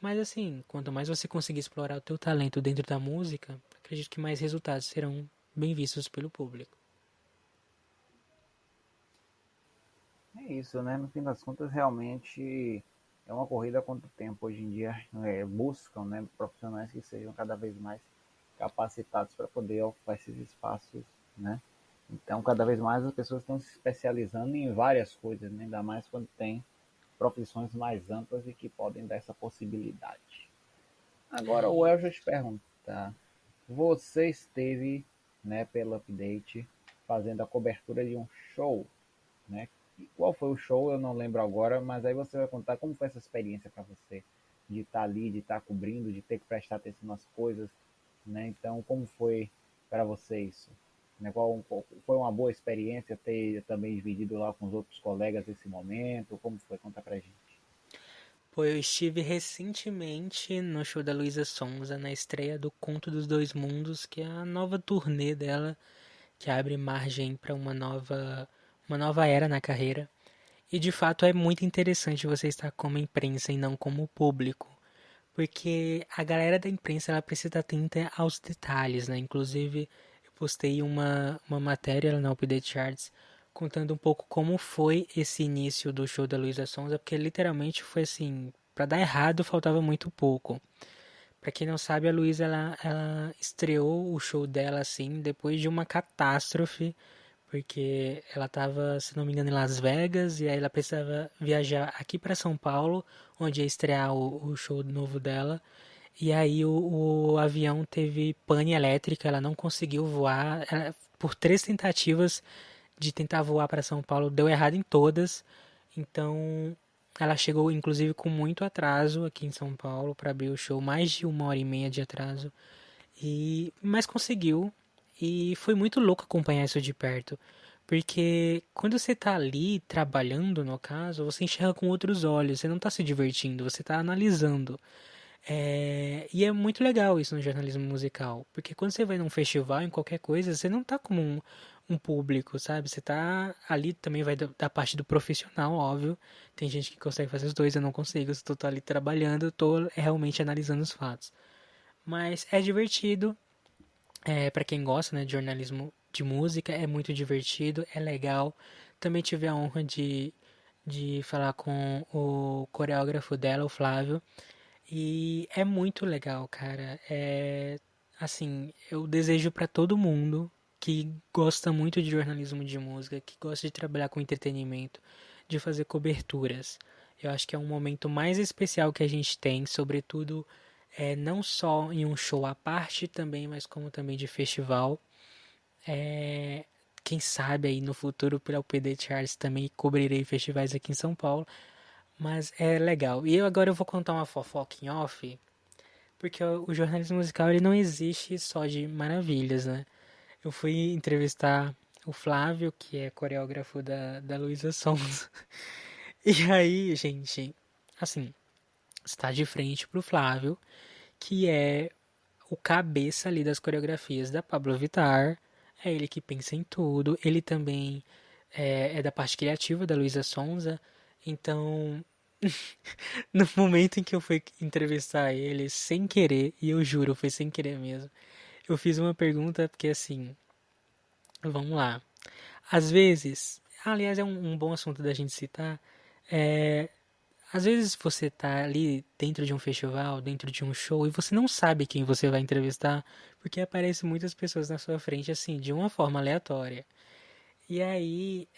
Mas, assim, quanto mais você conseguir explorar o teu talento dentro da música, acredito que mais resultados serão bem vistos pelo público. É isso, né? No fim das contas, realmente é uma corrida contra o tempo. Hoje em dia, buscam, né, profissionais que sejam cada vez mais capacitados para poder ocupar esses espaços, né? Então, cada vez mais as pessoas estão se especializando em várias coisas, né? Ainda mais quando tem profissões mais amplas e que podem dar essa possibilidade. É Agora, o El, isso. deixa eu te perguntar. Você esteve, né, pelo update, fazendo a cobertura de um show, né? E qual foi o show? Eu não lembro agora, mas aí você vai contar como foi essa experiência para você de estar ali, de estar cobrindo, de ter que prestar atenção nas coisas, né? Então, como foi para você isso? Né? Foi uma boa experiência ter também dividido lá com os outros colegas esse momento? Como foi? Conta pra gente. Pô, eu estive recentemente no show da Luísa Sonza, na estreia do Conto dos Dois Mundos, que é a nova turnê dela, que abre margem para uma nova era na carreira. E de fato é muito interessante você estar como imprensa e não como público, porque a galera da imprensa ela precisa estar atenta aos detalhes, né? Inclusive, eu postei uma matéria lá na Update Charts contando um pouco como foi esse início do show da Luísa Sonza, porque literalmente foi assim, para dar errado faltava muito pouco. Pra quem não sabe, a Luísa ela estreou o show dela assim depois de uma catástrofe, porque ela tava, se não me engano, em Las Vegas e aí ela precisava viajar aqui para São Paulo, onde ia estrear o show novo dela. E aí o avião teve pane elétrica, ela não conseguiu voar. Por 3 tentativas de tentar voar para São Paulo, deu errado em todas. Então ela chegou inclusive com muito atraso aqui em São Paulo para abrir o show, mais de 1 hora e meia de atraso. Mas conseguiu. E foi muito louco acompanhar isso de perto. Porque quando você tá ali trabalhando, no caso, você enxerga com outros olhos. Você não tá se divertindo, você tá analisando. E é muito legal isso no jornalismo musical. Porque quando você vai num festival, em qualquer coisa, você não tá como um público, sabe? Você tá ali também vai da parte do profissional, óbvio. Tem gente que consegue fazer os dois, eu não consigo. Se eu tô ali trabalhando, eu tô realmente analisando os fatos. Mas é divertido, para quem gosta, né, de jornalismo de música, é muito divertido, é legal. Também tive a honra de falar com o coreógrafo dela, o Flávio, e é muito legal, cara. Assim, eu desejo para todo mundo que gosta muito de jornalismo de música, que gosta de trabalhar com entretenimento, de fazer coberturas. Eu acho que é um momento mais especial que a gente tem, sobretudo não só em um show à parte também, mas como também de festival. É, Quem sabe aí no futuro pela UPD Charles também cobrirei festivais aqui em São Paulo. Mas é legal. E agora eu vou contar uma fofoca em off, porque o jornalismo musical ele não existe só de maravilhas, né? Eu fui entrevistar o Flávio, que é coreógrafo da Luísa Sonza. E aí, gente, assim, está de frente pro Flávio, que é o cabeça ali das coreografias da Pablo Vittar. É ele que pensa em tudo. Ele também é da parte criativa da Luísa Sonza. Então, no momento em que eu fui entrevistar ele, sem querer, e eu juro, foi sem querer mesmo, eu fiz uma pergunta, porque assim, vamos lá. Às vezes, aliás, é um bom assunto da gente citar. É, às vezes você tá ali dentro de um festival, dentro de um show, e você não sabe quem você vai entrevistar, porque aparecem muitas pessoas na sua frente, assim, de uma forma aleatória. E aí,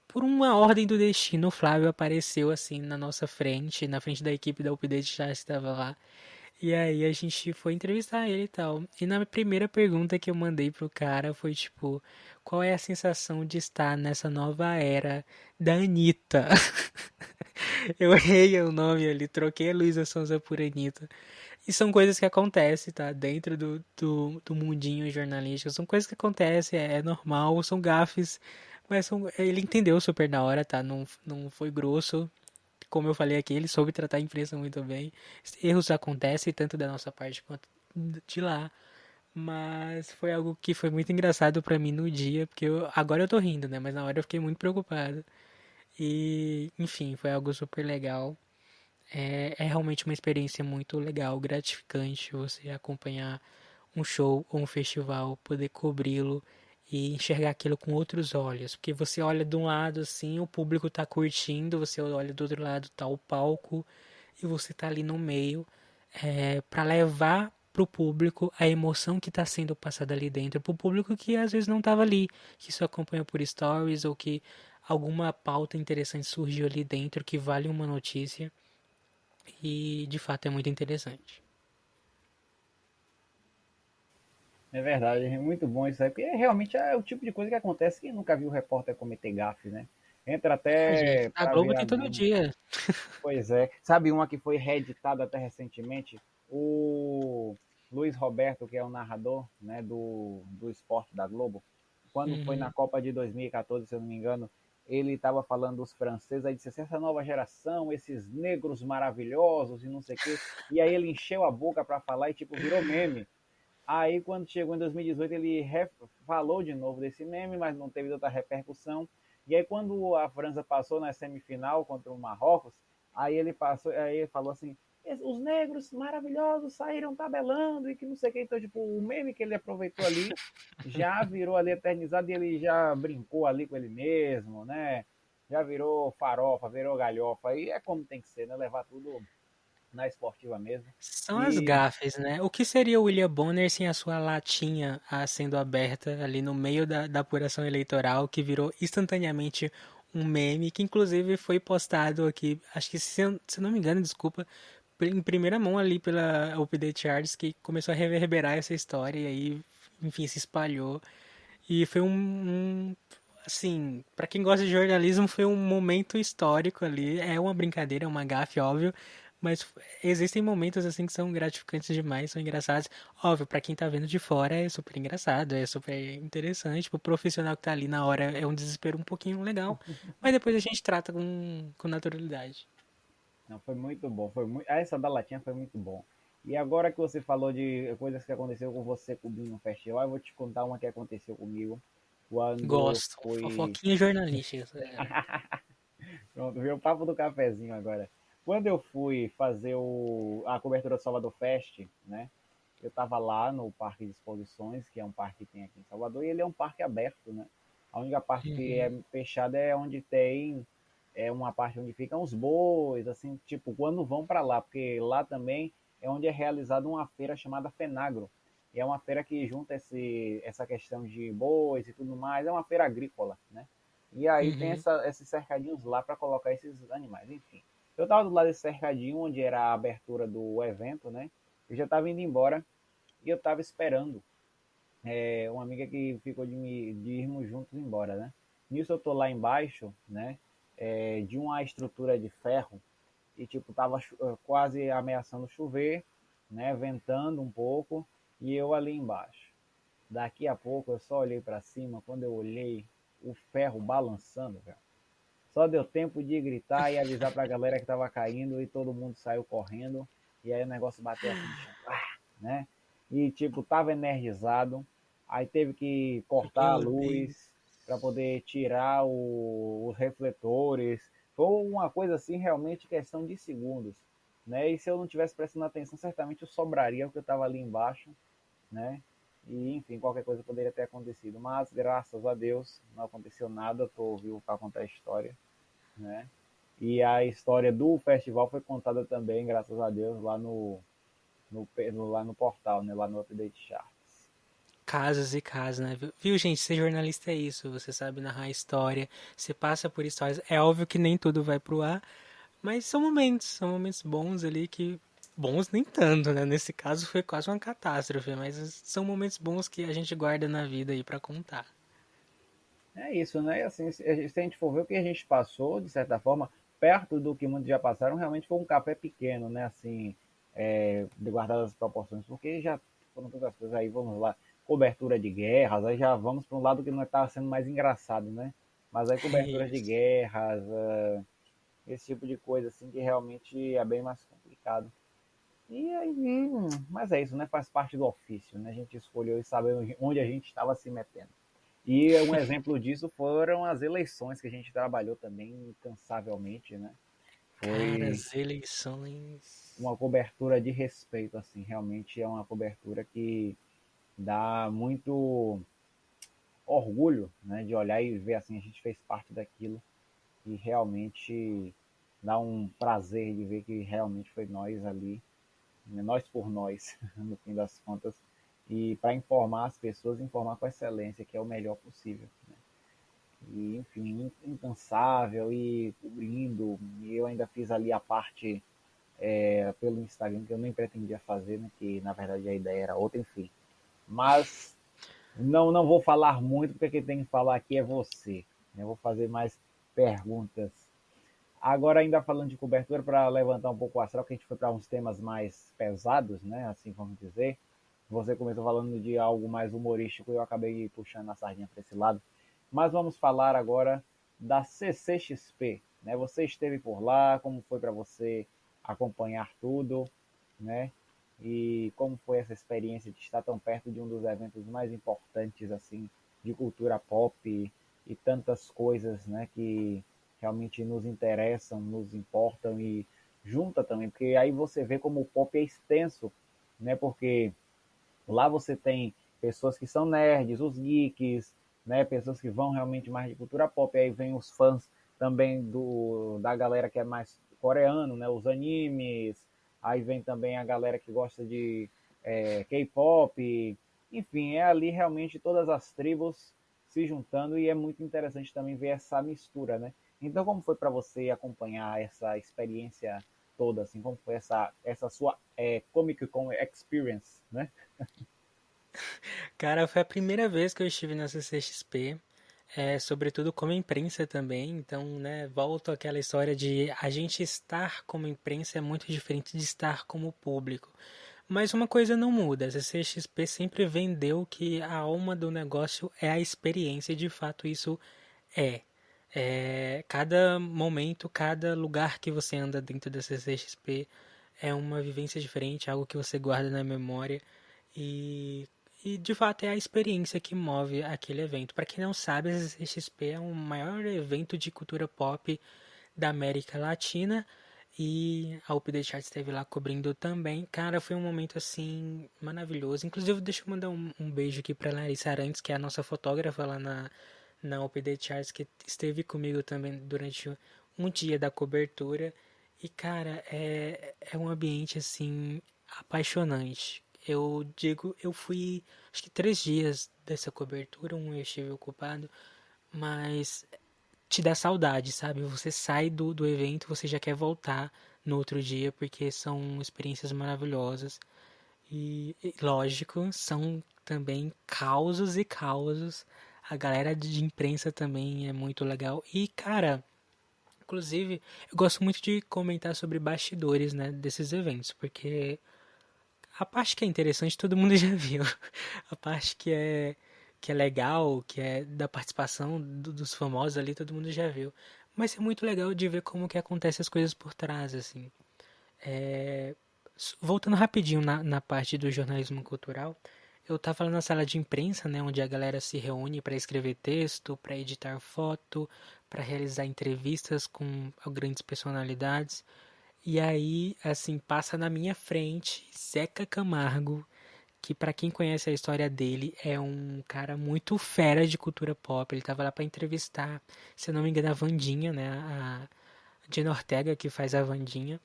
por uma ordem do destino, o Flávio apareceu, assim, na nossa frente, na frente da equipe da Update já estava lá. E aí a gente foi entrevistar ele e tal. E na primeira pergunta que eu mandei pro cara foi tipo, qual é a sensação de estar nessa nova era da Anitta? Eu errei o nome ali, troquei a Luísa Sonza por Anitta. E são coisas que acontecem, tá? Dentro do mundinho jornalístico. São coisas que acontecem, é normal, são gafes. Mas ele entendeu super na hora, tá? Não foi grosso. Como eu falei aqui, ele soube tratar a imprensa muito bem. Erros acontecem tanto da nossa parte quanto de lá. Mas foi algo que foi muito engraçado pra mim no dia, porque agora eu tô rindo, né? Mas na hora eu fiquei muito preocupado. E, enfim, foi algo super legal. É realmente uma experiência muito legal, gratificante você acompanhar um show ou um festival, poder cobri-lo e enxergar aquilo com outros olhos. Porque você olha de um lado assim, o público tá curtindo, você olha do outro lado, tá o palco e você tá ali no meio para levar pro público a emoção que está sendo passada ali dentro, pro público que às vezes não estava ali, que só acompanhou por stories ou que alguma pauta interessante surgiu ali dentro que vale uma notícia e de fato é muito interessante. É verdade, é muito bom isso aí, porque realmente é o tipo de coisa que acontece que nunca viu o repórter cometer gafe, né? Entra É, gente, até a para Globo virar tem todo meme. dia. Pois é. Sabe uma que foi reeditada até recentemente? O Luiz Roberto, que é o narrador, né, do esporte da Globo, quando foi na Uhum. Copa de 2014, se eu não me engano, ele estava falando dos franceses, aí disse assim, essa nova geração, esses negros maravilhosos e não sei o quê. E aí ele encheu a boca para falar e tipo virou meme. Aí, quando chegou em 2018, ele falou de novo desse meme, mas não teve tanta repercussão. E aí, quando a França passou na semifinal contra o Marrocos, aí ele falou assim: os negros maravilhosos saíram tabelando e que não sei o que. Então, tipo, o meme que ele aproveitou ali já virou ali eternizado e ele já brincou ali com ele mesmo, né? Já virou farofa, virou galhofa. E é como tem que ser, né? Levar tudo na esportiva mesmo. São as E gafes, né? O que seria o William Bonner sem a sua latinha sendo aberta ali no meio da apuração eleitoral, que virou instantaneamente um meme, que inclusive foi postado aqui, acho que se eu não me engano, desculpa, em primeira mão ali pela Update Charts, que começou a reverberar essa história e aí, enfim, se espalhou. E foi assim, pra quem gosta de jornalismo, foi um momento histórico ali. É uma brincadeira, é uma gafe, óbvio, mas existem momentos assim que são gratificantes demais, são engraçados. Óbvio, pra quem tá vendo de fora é super engraçado, é super interessante. Pro profissional que tá ali na hora é um desespero um pouquinho legal, mas depois a gente trata com naturalidade. não, foi muito bom. Foi muito... Essa da latinha foi muito bom. E agora que você falou de coisas que aconteceu com você cobrindo no festival, eu vou te contar uma que aconteceu comigo quando eu Gosto. fui. Fofoquinha jornalística. Pronto, veio o papo do cafezinho agora. Quando eu fui fazer a cobertura do Salvador Fest, né? Eu estava lá no Parque de Exposições, que é um parque que tem aqui em Salvador, e ele é um parque aberto, né? A única parte que é Uhum, fechada é onde tem uma parte onde ficam os bois, assim, tipo, quando vão para lá, porque lá também é onde é realizada uma feira chamada Fenagro. E é uma feira que junta essa questão de bois e tudo mais, é uma feira agrícola, né? E aí tem uhum. esses cercadinhos lá para colocar esses animais, enfim. Eu estava do lado desse cercadinho, onde era a abertura do evento, né? Eu já estava indo embora e eu estava esperando uma amiga que ficou de irmos juntos embora, né? Nisso eu tô lá embaixo, né? de uma estrutura de ferro e tipo tava quase ameaçando chover, né, ventando um pouco e eu ali embaixo. Daqui a pouco eu só olhei para cima, quando eu olhei o ferro balançando, velho. Só deu tempo de gritar e avisar para a galera que estava caindo e todo mundo saiu correndo e aí o negócio bateu assim no chão, né? E tipo tava energizado, aí teve que cortar a Meu Deus. luz para poder tirar os refletores. Foi uma coisa assim realmente questão de segundos, né? E se eu não tivesse prestando atenção, certamente eu sobraria porque eu estava ali embaixo, né? E enfim, qualquer coisa poderia ter acontecido, mas graças a Deus não aconteceu nada. Tô vivo para contar a história, né? E a história do festival foi contada também, graças a Deus, lá no portal, né? Lá no Update Charts. Casos e casos, né? Viu, gente? Ser jornalista é isso. Você sabe narrar história, você passa por histórias. É óbvio que nem tudo vai pro ar, mas são momentos bons ali que. Bons nem tanto, né? Nesse caso foi quase uma catástrofe, mas são momentos bons que a gente guarda na vida aí pra contar. É isso, né? E assim, se a gente for ver o que a gente passou, de certa forma, perto do que muitos já passaram, realmente foi um café pequeno, né? Assim, de guardar as proporções, porque já foram tantas coisas aí, vamos lá, cobertura de guerras, aí já vamos para um lado que não está sendo mais engraçado, né? Mas aí É coberturas de isso. guerras, esse tipo de coisa, assim, que realmente é bem mais complicado. E aí, mas é isso, né? Faz parte do ofício, né? A gente escolheu e sabe onde a gente estava se metendo. E um exemplo disso foram as eleições que a gente trabalhou também incansavelmente, né? Cara, Foi as eleições. uma cobertura de respeito, assim, realmente é uma cobertura que dá muito orgulho, né, de olhar e ver assim, a gente fez parte daquilo e realmente dá um prazer de ver que realmente foi nós ali, né, nós por nós, no fim das contas, e para informar as pessoas, informar com excelência, que é o melhor possível, né? E enfim, incansável e cobrindo, e eu ainda fiz ali a parte pelo Instagram que eu nem pretendia fazer, né, que na verdade a ideia era outra, enfim. Mas não vou falar muito, porque quem tem que falar aqui é você. Eu vou fazer mais perguntas. Agora, ainda falando de cobertura, para levantar um pouco o astral, que a gente foi para uns temas mais pesados, né? Assim vamos dizer. Você começou falando de algo mais humorístico e eu acabei puxando a sardinha para esse lado. Mas vamos falar agora da CCXP, né? Você esteve por lá, como foi para você acompanhar tudo, né? E como foi essa experiência de estar tão perto de um dos eventos mais importantes assim de cultura pop e tantas coisas, né, que realmente nos interessam, nos importam e junta também, porque aí você vê como o pop é extenso, né? Porque lá você tem pessoas que são nerds, os geeks, né? Pessoas que vão realmente mais de cultura pop, aí vem os fãs também da galera que é mais coreano, né? Os animes, aí vem também a galera que gosta de K-pop, enfim, é ali realmente todas as tribos se juntando e é muito interessante também ver essa mistura, né? Então, como foi para você acompanhar essa experiência toda, assim, como foi essa sua Comic Con Experience, né? Cara, foi a primeira vez que eu estive na CCXP, sobretudo como imprensa também, então, né, volto àquela história de a gente estar como imprensa é muito diferente de estar como público. Mas uma coisa não muda, a CCXP sempre vendeu que a alma do negócio é a experiência, e de fato isso é. Cada momento, cada lugar que você anda dentro da CCXP é uma vivência diferente, algo que você guarda na memória e, e de fato é a experiência que move aquele evento. Para quem não sabe, a CCXP é o maior evento de cultura pop da América Latina e a UP The Charts esteve lá cobrindo também. Cara, foi um momento assim maravilhoso. Inclusive, deixa eu mandar um beijo aqui para Larissa Arantes, que é a nossa fotógrafa lá na UP The Charts, que esteve comigo também durante um dia da cobertura. E, cara, é um ambiente assim apaixonante. Eu digo, eu fui acho que 3 dias dessa cobertura, um eu estive ocupado, mas te dá saudade, sabe? Você sai do evento, você já quer voltar no outro dia, porque são experiências maravilhosas. Lógico, são também causos e causos. A galera de imprensa também é muito legal. E, cara, Inclusive, eu gosto muito de comentar sobre bastidores, né, desses eventos, porque a parte que é interessante todo mundo já viu. A parte que é legal, que é da participação dos famosos ali, todo mundo já viu. Mas é muito legal de ver como que acontecem as coisas por trás, assim. É, voltando rapidinho na parte do jornalismo cultural, eu tava lá na sala de imprensa, né, onde a galera se reúne para escrever texto, para editar foto, para realizar entrevistas com grandes personalidades. E aí, assim, passa na minha frente Zeca Camargo, que pra quem conhece a história dele, é um cara muito fera de cultura pop. Ele tava lá pra entrevistar, se eu não me engano, a Wandinha, né? A Jenna Ortega, que faz a Wandinha.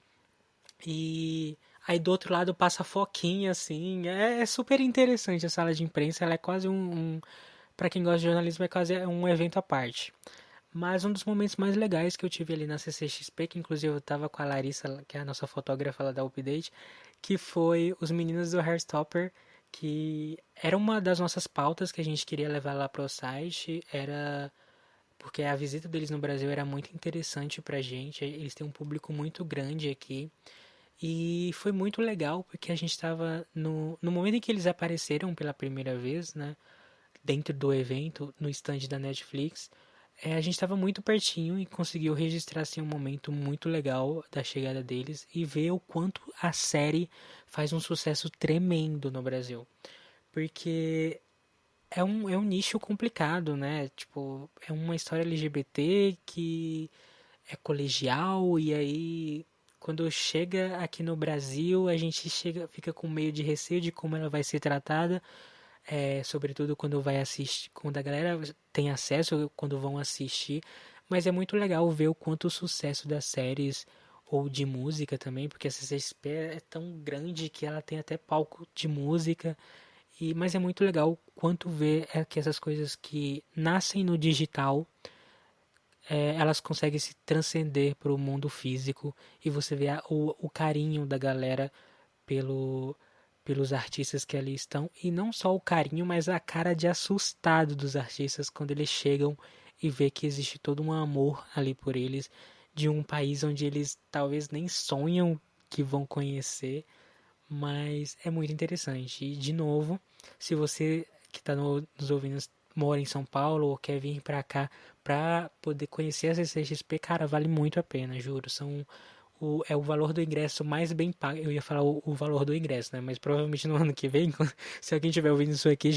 E aí do outro lado passa a Foquinha, assim. É super interessante a sala de imprensa. Ela é quase para quem gosta de jornalismo, é quase um evento à parte. Mas um dos momentos mais legais que eu tive ali na CCXP, que inclusive eu tava com a Larissa, que é a nossa fotógrafa lá da Update, que foi os meninos do Hairstopper, que era uma das nossas pautas que a gente queria levar lá pro site, era porque a visita deles no Brasil era muito interessante pra gente, eles têm um público muito grande aqui, e foi muito legal porque a gente estava no momento em que eles apareceram pela primeira vez, né, dentro do evento, no stand da Netflix, a gente estava muito pertinho e conseguiu registrar assim, um momento muito legal da chegada deles e ver o quanto a série faz um sucesso tremendo no Brasil. Porque é um nicho complicado, né? Tipo, é uma história LGBT que é colegial e aí quando chega aqui no Brasil a gente fica com meio de receio de como ela vai ser tratada, sobretudo quando vai assistir, quando a galera tem acesso, quando vão assistir. Mas é muito legal ver o quanto o sucesso das séries ou de música também, porque a CCXP é tão grande que ela tem até palco de música. Mas é muito legal quanto ver que essas coisas que nascem no digital, elas conseguem se transcender para o mundo físico e você vê o carinho da galera pelo, pelos artistas que ali estão. E não só o carinho, mas a cara de assustado dos artistas quando eles chegam e vê que existe todo um amor ali por eles, de um país onde eles talvez nem sonham que vão conhecer, mas é muito interessante. E, de novo, se você que está nos ouvindo mora em São Paulo ou quer vir para cá para poder conhecer a CCXP, cara, vale muito a pena, juro. É o valor do ingresso mais bem pago. Eu ia falar o valor do ingresso, né? Mas provavelmente no ano que vem, se alguém estiver ouvindo isso aqui,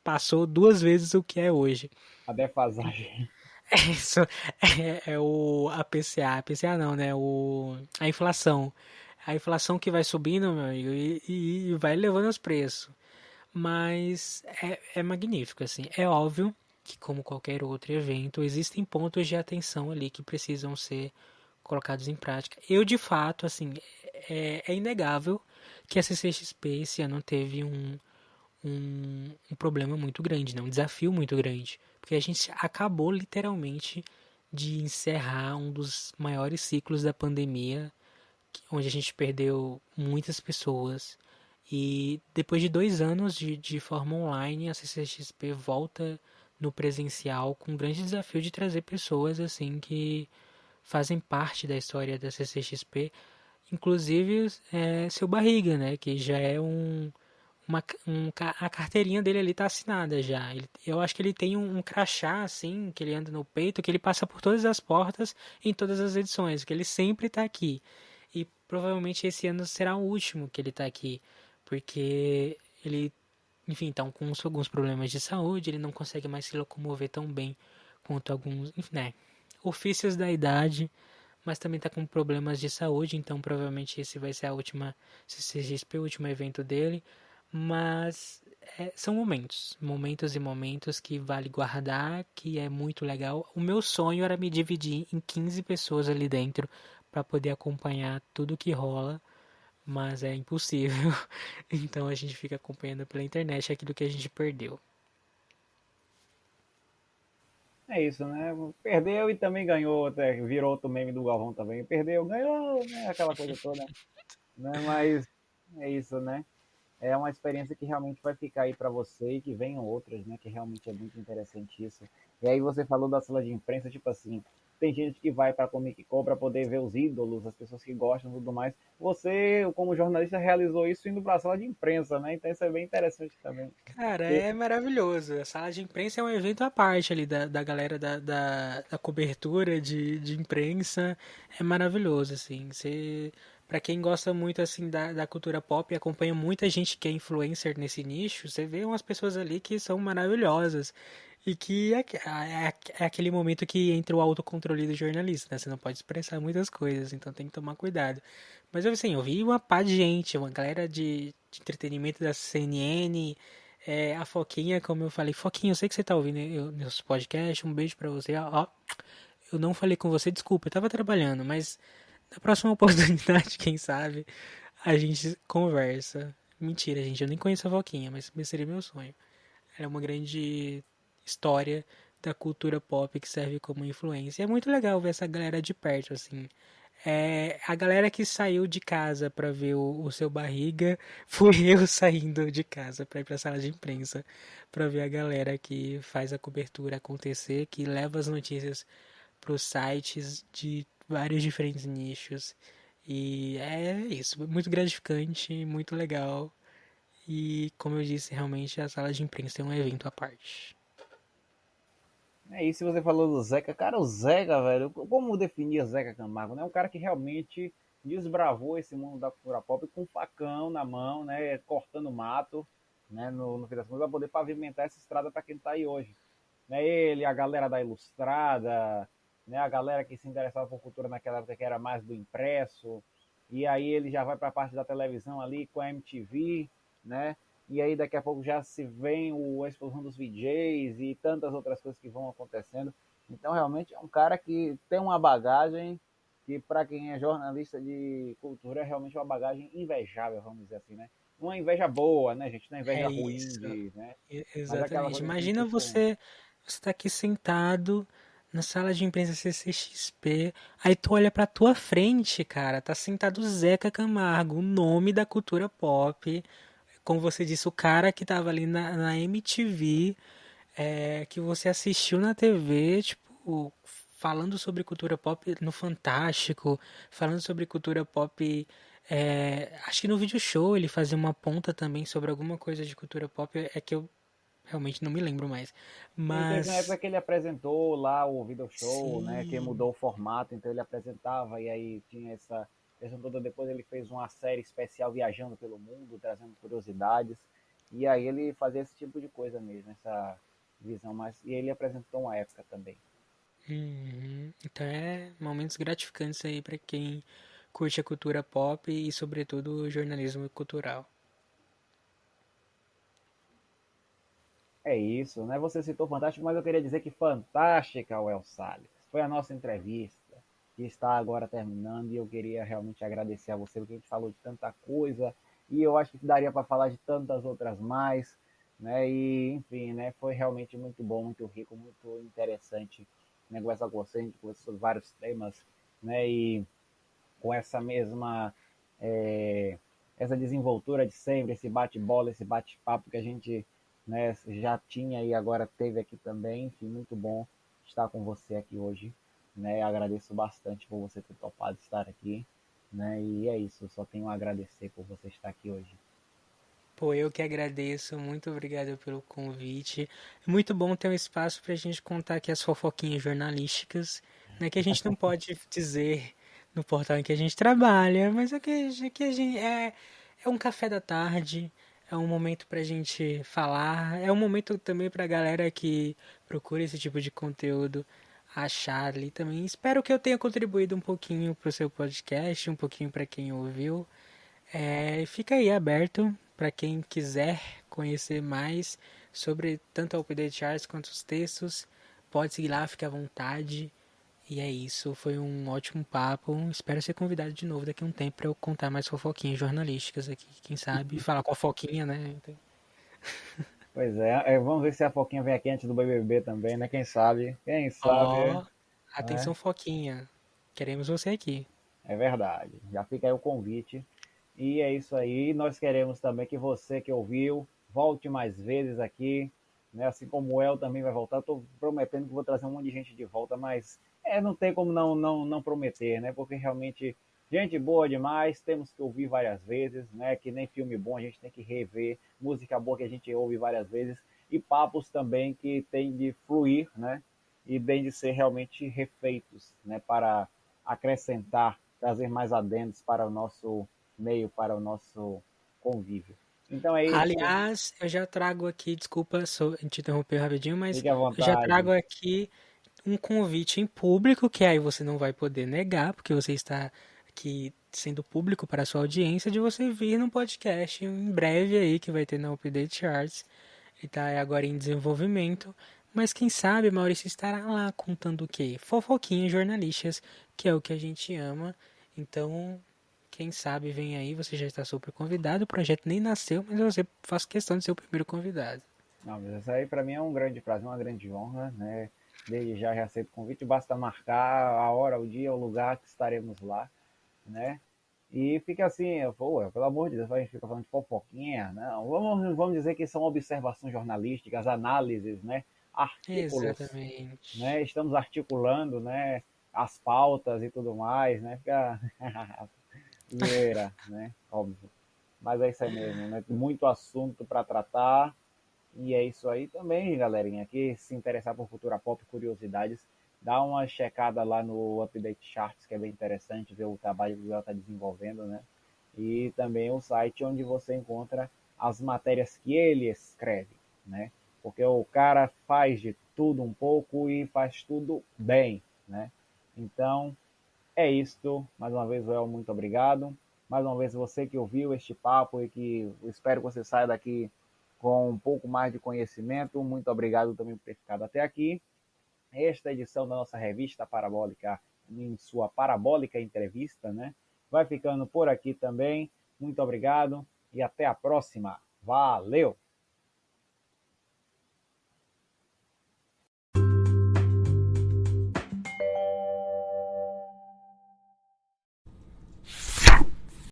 passou 2 vezes o que é hoje. A defasagem. É isso é a PCA. A PCA não, né? A inflação. A inflação que vai subindo, meu amigo, e vai levando os preços. Mas é magnífico, assim. É óbvio que, como qualquer outro evento, existem pontos de atenção ali que precisam ser colocados em prática. Eu, de fato, assim, é inegável que a CCXP esse ano teve um problema muito grande, né? Um desafio muito grande. Porque a gente acabou, literalmente, de encerrar um dos maiores ciclos da pandemia, onde a gente perdeu muitas pessoas. E depois de 2 anos de forma online, a CCXP volta no presencial com um grande desafio de trazer pessoas assim que fazem parte da história da CCXP, inclusive seu Barriga, né, que já é a carteirinha dele ali tá assinada já. Eu acho que ele tem um crachá assim, que ele anda no peito, que ele passa por todas as portas em todas as edições, que ele sempre tá aqui. E provavelmente esse ano será o último que ele tá aqui, porque ele, enfim, tá com alguns problemas de saúde, ele não consegue mais se locomover tão bem quanto alguns, enfim, né, ofícios da idade, mas também está com problemas de saúde, então provavelmente esse vai ser a última CCXP, o último evento dele. Mas são momentos e momentos que vale guardar, que é muito legal. O meu sonho era me dividir em 15 pessoas ali dentro para poder acompanhar tudo que rola, mas é impossível. Então a gente fica acompanhando pela internet aquilo que a gente perdeu. É isso, né? Perdeu e também ganhou, até virou outro meme do Galvão também. Perdeu, ganhou, né? Aquela coisa toda, né? Mas é isso, né? É uma experiência que realmente vai ficar aí para você e que venham outras, né? Que realmente é muito interessante isso. E aí você falou da sala de imprensa, tipo assim, tem gente que vai para Comic Con para poder ver os ídolos, as pessoas que gostam e tudo mais. Você, como jornalista, realizou isso indo para a sala de imprensa, né? Então isso é bem interessante também. Cara, E, é maravilhoso. A sala de imprensa é um evento à parte ali da galera da cobertura de imprensa. É maravilhoso, assim. Pra quem gosta muito, assim, da cultura pop e acompanha muita gente que é influencer nesse nicho, você vê umas pessoas ali que são maravilhosas. E que é aquele momento que entra o autocontrole do jornalista, né? Você não pode expressar muitas coisas, então tem que tomar cuidado. Mas assim, eu vi uma pá de gente, uma galera de entretenimento da CNN, a Foquinha, como eu falei. Foquinha, eu sei que você tá ouvindo meus podcasts, um beijo pra você. Ó, eu não falei com você, desculpa, eu tava trabalhando, mas na próxima oportunidade, quem sabe, a gente conversa. Mentira, gente, eu nem conheço a Foquinha, mas seria meu sonho. Ela é uma grande história da cultura pop que serve como influência. É muito legal ver essa galera de perto, assim. A galera que saiu de casa pra ver o seu barriga, fui eu saindo de casa pra ir pra sala de imprensa pra ver a galera que faz a cobertura acontecer, que leva as notícias pros sites de vários diferentes nichos. E é isso, muito gratificante, muito legal. E como eu disse, realmente a sala de imprensa é um evento à parte. e se você falou do Zeca, cara, o Zeca, velho, como definir o Zeca Camargo, né? Um cara que realmente desbravou esse mundo da cultura pop com um facão na mão, né? Cortando mato, né? No fim das contas, para poder pavimentar essa estrada para quem tá aí hoje. Né? Ele, a galera da Ilustrada, né? A galera que se interessava por cultura naquela época que era mais do impresso, e aí ele já vai para a parte da televisão ali com a MTV, né? E aí daqui a pouco já se vem a explosão dos VJs e tantas outras coisas que vão acontecendo. Então realmente é um cara que tem uma bagagem que para quem é jornalista de cultura é realmente uma bagagem invejável, vamos dizer assim, né? Uma inveja boa, né, gente? Não é inveja É ruim isso, de, né? Mas aquela exatamente. coisa assim, Imagina tipo, você tá aqui sentado na sala de imprensa CCXP, aí tu olha pra tua frente, cara, tá sentado o Zeca Camargo, o nome da cultura pop, como você disse, o cara que tava ali na MTV, que você assistiu na TV, tipo, falando sobre cultura pop no Fantástico, falando sobre cultura pop. Acho que no vídeo show ele fazia uma ponta também sobre alguma coisa de cultura pop, é que eu realmente não me lembro mais. e teve uma época Mas, que ele apresentou lá o video show, né? Que sim, mudou o formato, então ele apresentava e aí tinha essa questão toda. Depois ele fez uma série especial viajando pelo mundo, trazendo curiosidades. E aí ele fazia esse tipo de coisa mesmo, essa visão mais. E ele apresentou uma época também. uhum. Então é momentos gratificantes aí pra quem curte a cultura pop e, sobretudo, o jornalismo cultural. É isso, né? Você citou Fantástico, mas eu queria dizer que fantástica, Well Salles. Foi a nossa entrevista, que está agora terminando, e eu queria realmente agradecer a você, porque a gente falou de tanta coisa, e eu acho que daria para falar de tantas outras mais, né? E, enfim, né? Foi realmente muito bom, muito rico, muito interessante, né? Conversar com você, a gente conversou sobre vários temas, né? E com essa mesma é, essa desenvoltura de sempre, esse bate-bola, esse bate-papo que a gente, né, já tinha e agora teve aqui também. Enfim, muito bom estar com você aqui hoje, né? Agradeço bastante por você ter topado estar aqui, né? E é isso, só tenho a agradecer por você estar aqui hoje. Pô, eu que agradeço, muito obrigado pelo convite. É muito bom ter um espaço pra gente contar aqui as fofoquinhas jornalísticas, né, que a gente não pode dizer no portal em que a gente trabalha, mas que a gente é um café da tarde, é um momento pra gente falar, é um momento também pra galera que procura esse tipo de conteúdo achar ali também. Espero que eu tenha contribuído um pouquinho pro seu podcast, um pouquinho pra quem ouviu. Fica aí aberto para quem quiser conhecer mais sobre tanto a Update Charts quanto os textos. Pode seguir lá, fique à vontade. E é isso, foi um ótimo papo. Espero ser convidado de novo daqui a um tempo para eu contar mais fofoquinhas jornalísticas aqui. Quem sabe falar com a Foquinha, né? Pois é, vamos ver se a Foquinha vem aqui antes do BBB também, né? Quem sabe, Ó, atenção né? Foquinha. Queremos você aqui. É verdade. Já fica aí o convite. E é isso aí. Nós queremos também que você que ouviu volte mais vezes aqui, né? Assim como o El também vai voltar. Estou prometendo que vou trazer um monte de gente de volta, mas não tem como não prometer, né? Porque realmente gente boa demais, temos que ouvir várias vezes, né? Que nem filme bom a gente tem que rever, música boa que a gente ouve várias vezes e papos também que tem de fluir, né? E tem de ser realmente refeitos, né? Para acrescentar, trazer mais adendos para o nosso meio, para o nosso convívio. Então é isso. Aliás, eu já trago aqui, desculpa te interromper rapidinho, mas Fique à eu já vontade. trago aqui um convite em público, que aí você não vai poder negar, porque você está aqui sendo público para a sua audiência, de você vir no podcast em breve aí, que vai ter na Update Charts, e tá agora em desenvolvimento. Mas quem sabe Maurício estará lá contando o quê? Fofoquinhas jornalistas, que é o que a gente ama. Então, quem sabe vem aí, você já está super convidado. O projeto nem nasceu, mas você faz questão de ser o primeiro convidado. Não, mas isso aí para mim é um grande prazer, uma grande honra, né? Desde já aceito o convite, basta marcar a hora, o dia, o lugar que estaremos lá, né? E fica assim, pô, pelo amor de Deus, a gente fica falando de fofoquinha, não. Vamos dizer que são observações jornalísticas, análises, né? Artículos, Exatamente. né? Estamos articulando, né? As pautas e tudo mais, né? Fica zoeira, né? Óbvio. Mas é isso aí mesmo, né? Muito assunto para tratar. E é isso aí também, galerinha. Que se interessar por cultura pop, curiosidades, dá uma checada lá no Update Charts, que é bem interessante ver o trabalho que o Léo está desenvolvendo, né? E também o site onde você encontra as matérias que ele escreve, né? Porque o cara faz de tudo um pouco e faz tudo bem, né? Então, é isto. Mais uma vez, Léo, muito obrigado. Mais uma vez, você que ouviu este papo e que eu espero que você saia daqui com um pouco mais de conhecimento. Muito obrigado também por ter ficado até aqui. Esta edição da nossa revista Parabólica, em sua Parabólica Entrevista, né? Vai ficando por aqui também. Muito obrigado e até a próxima. Valeu!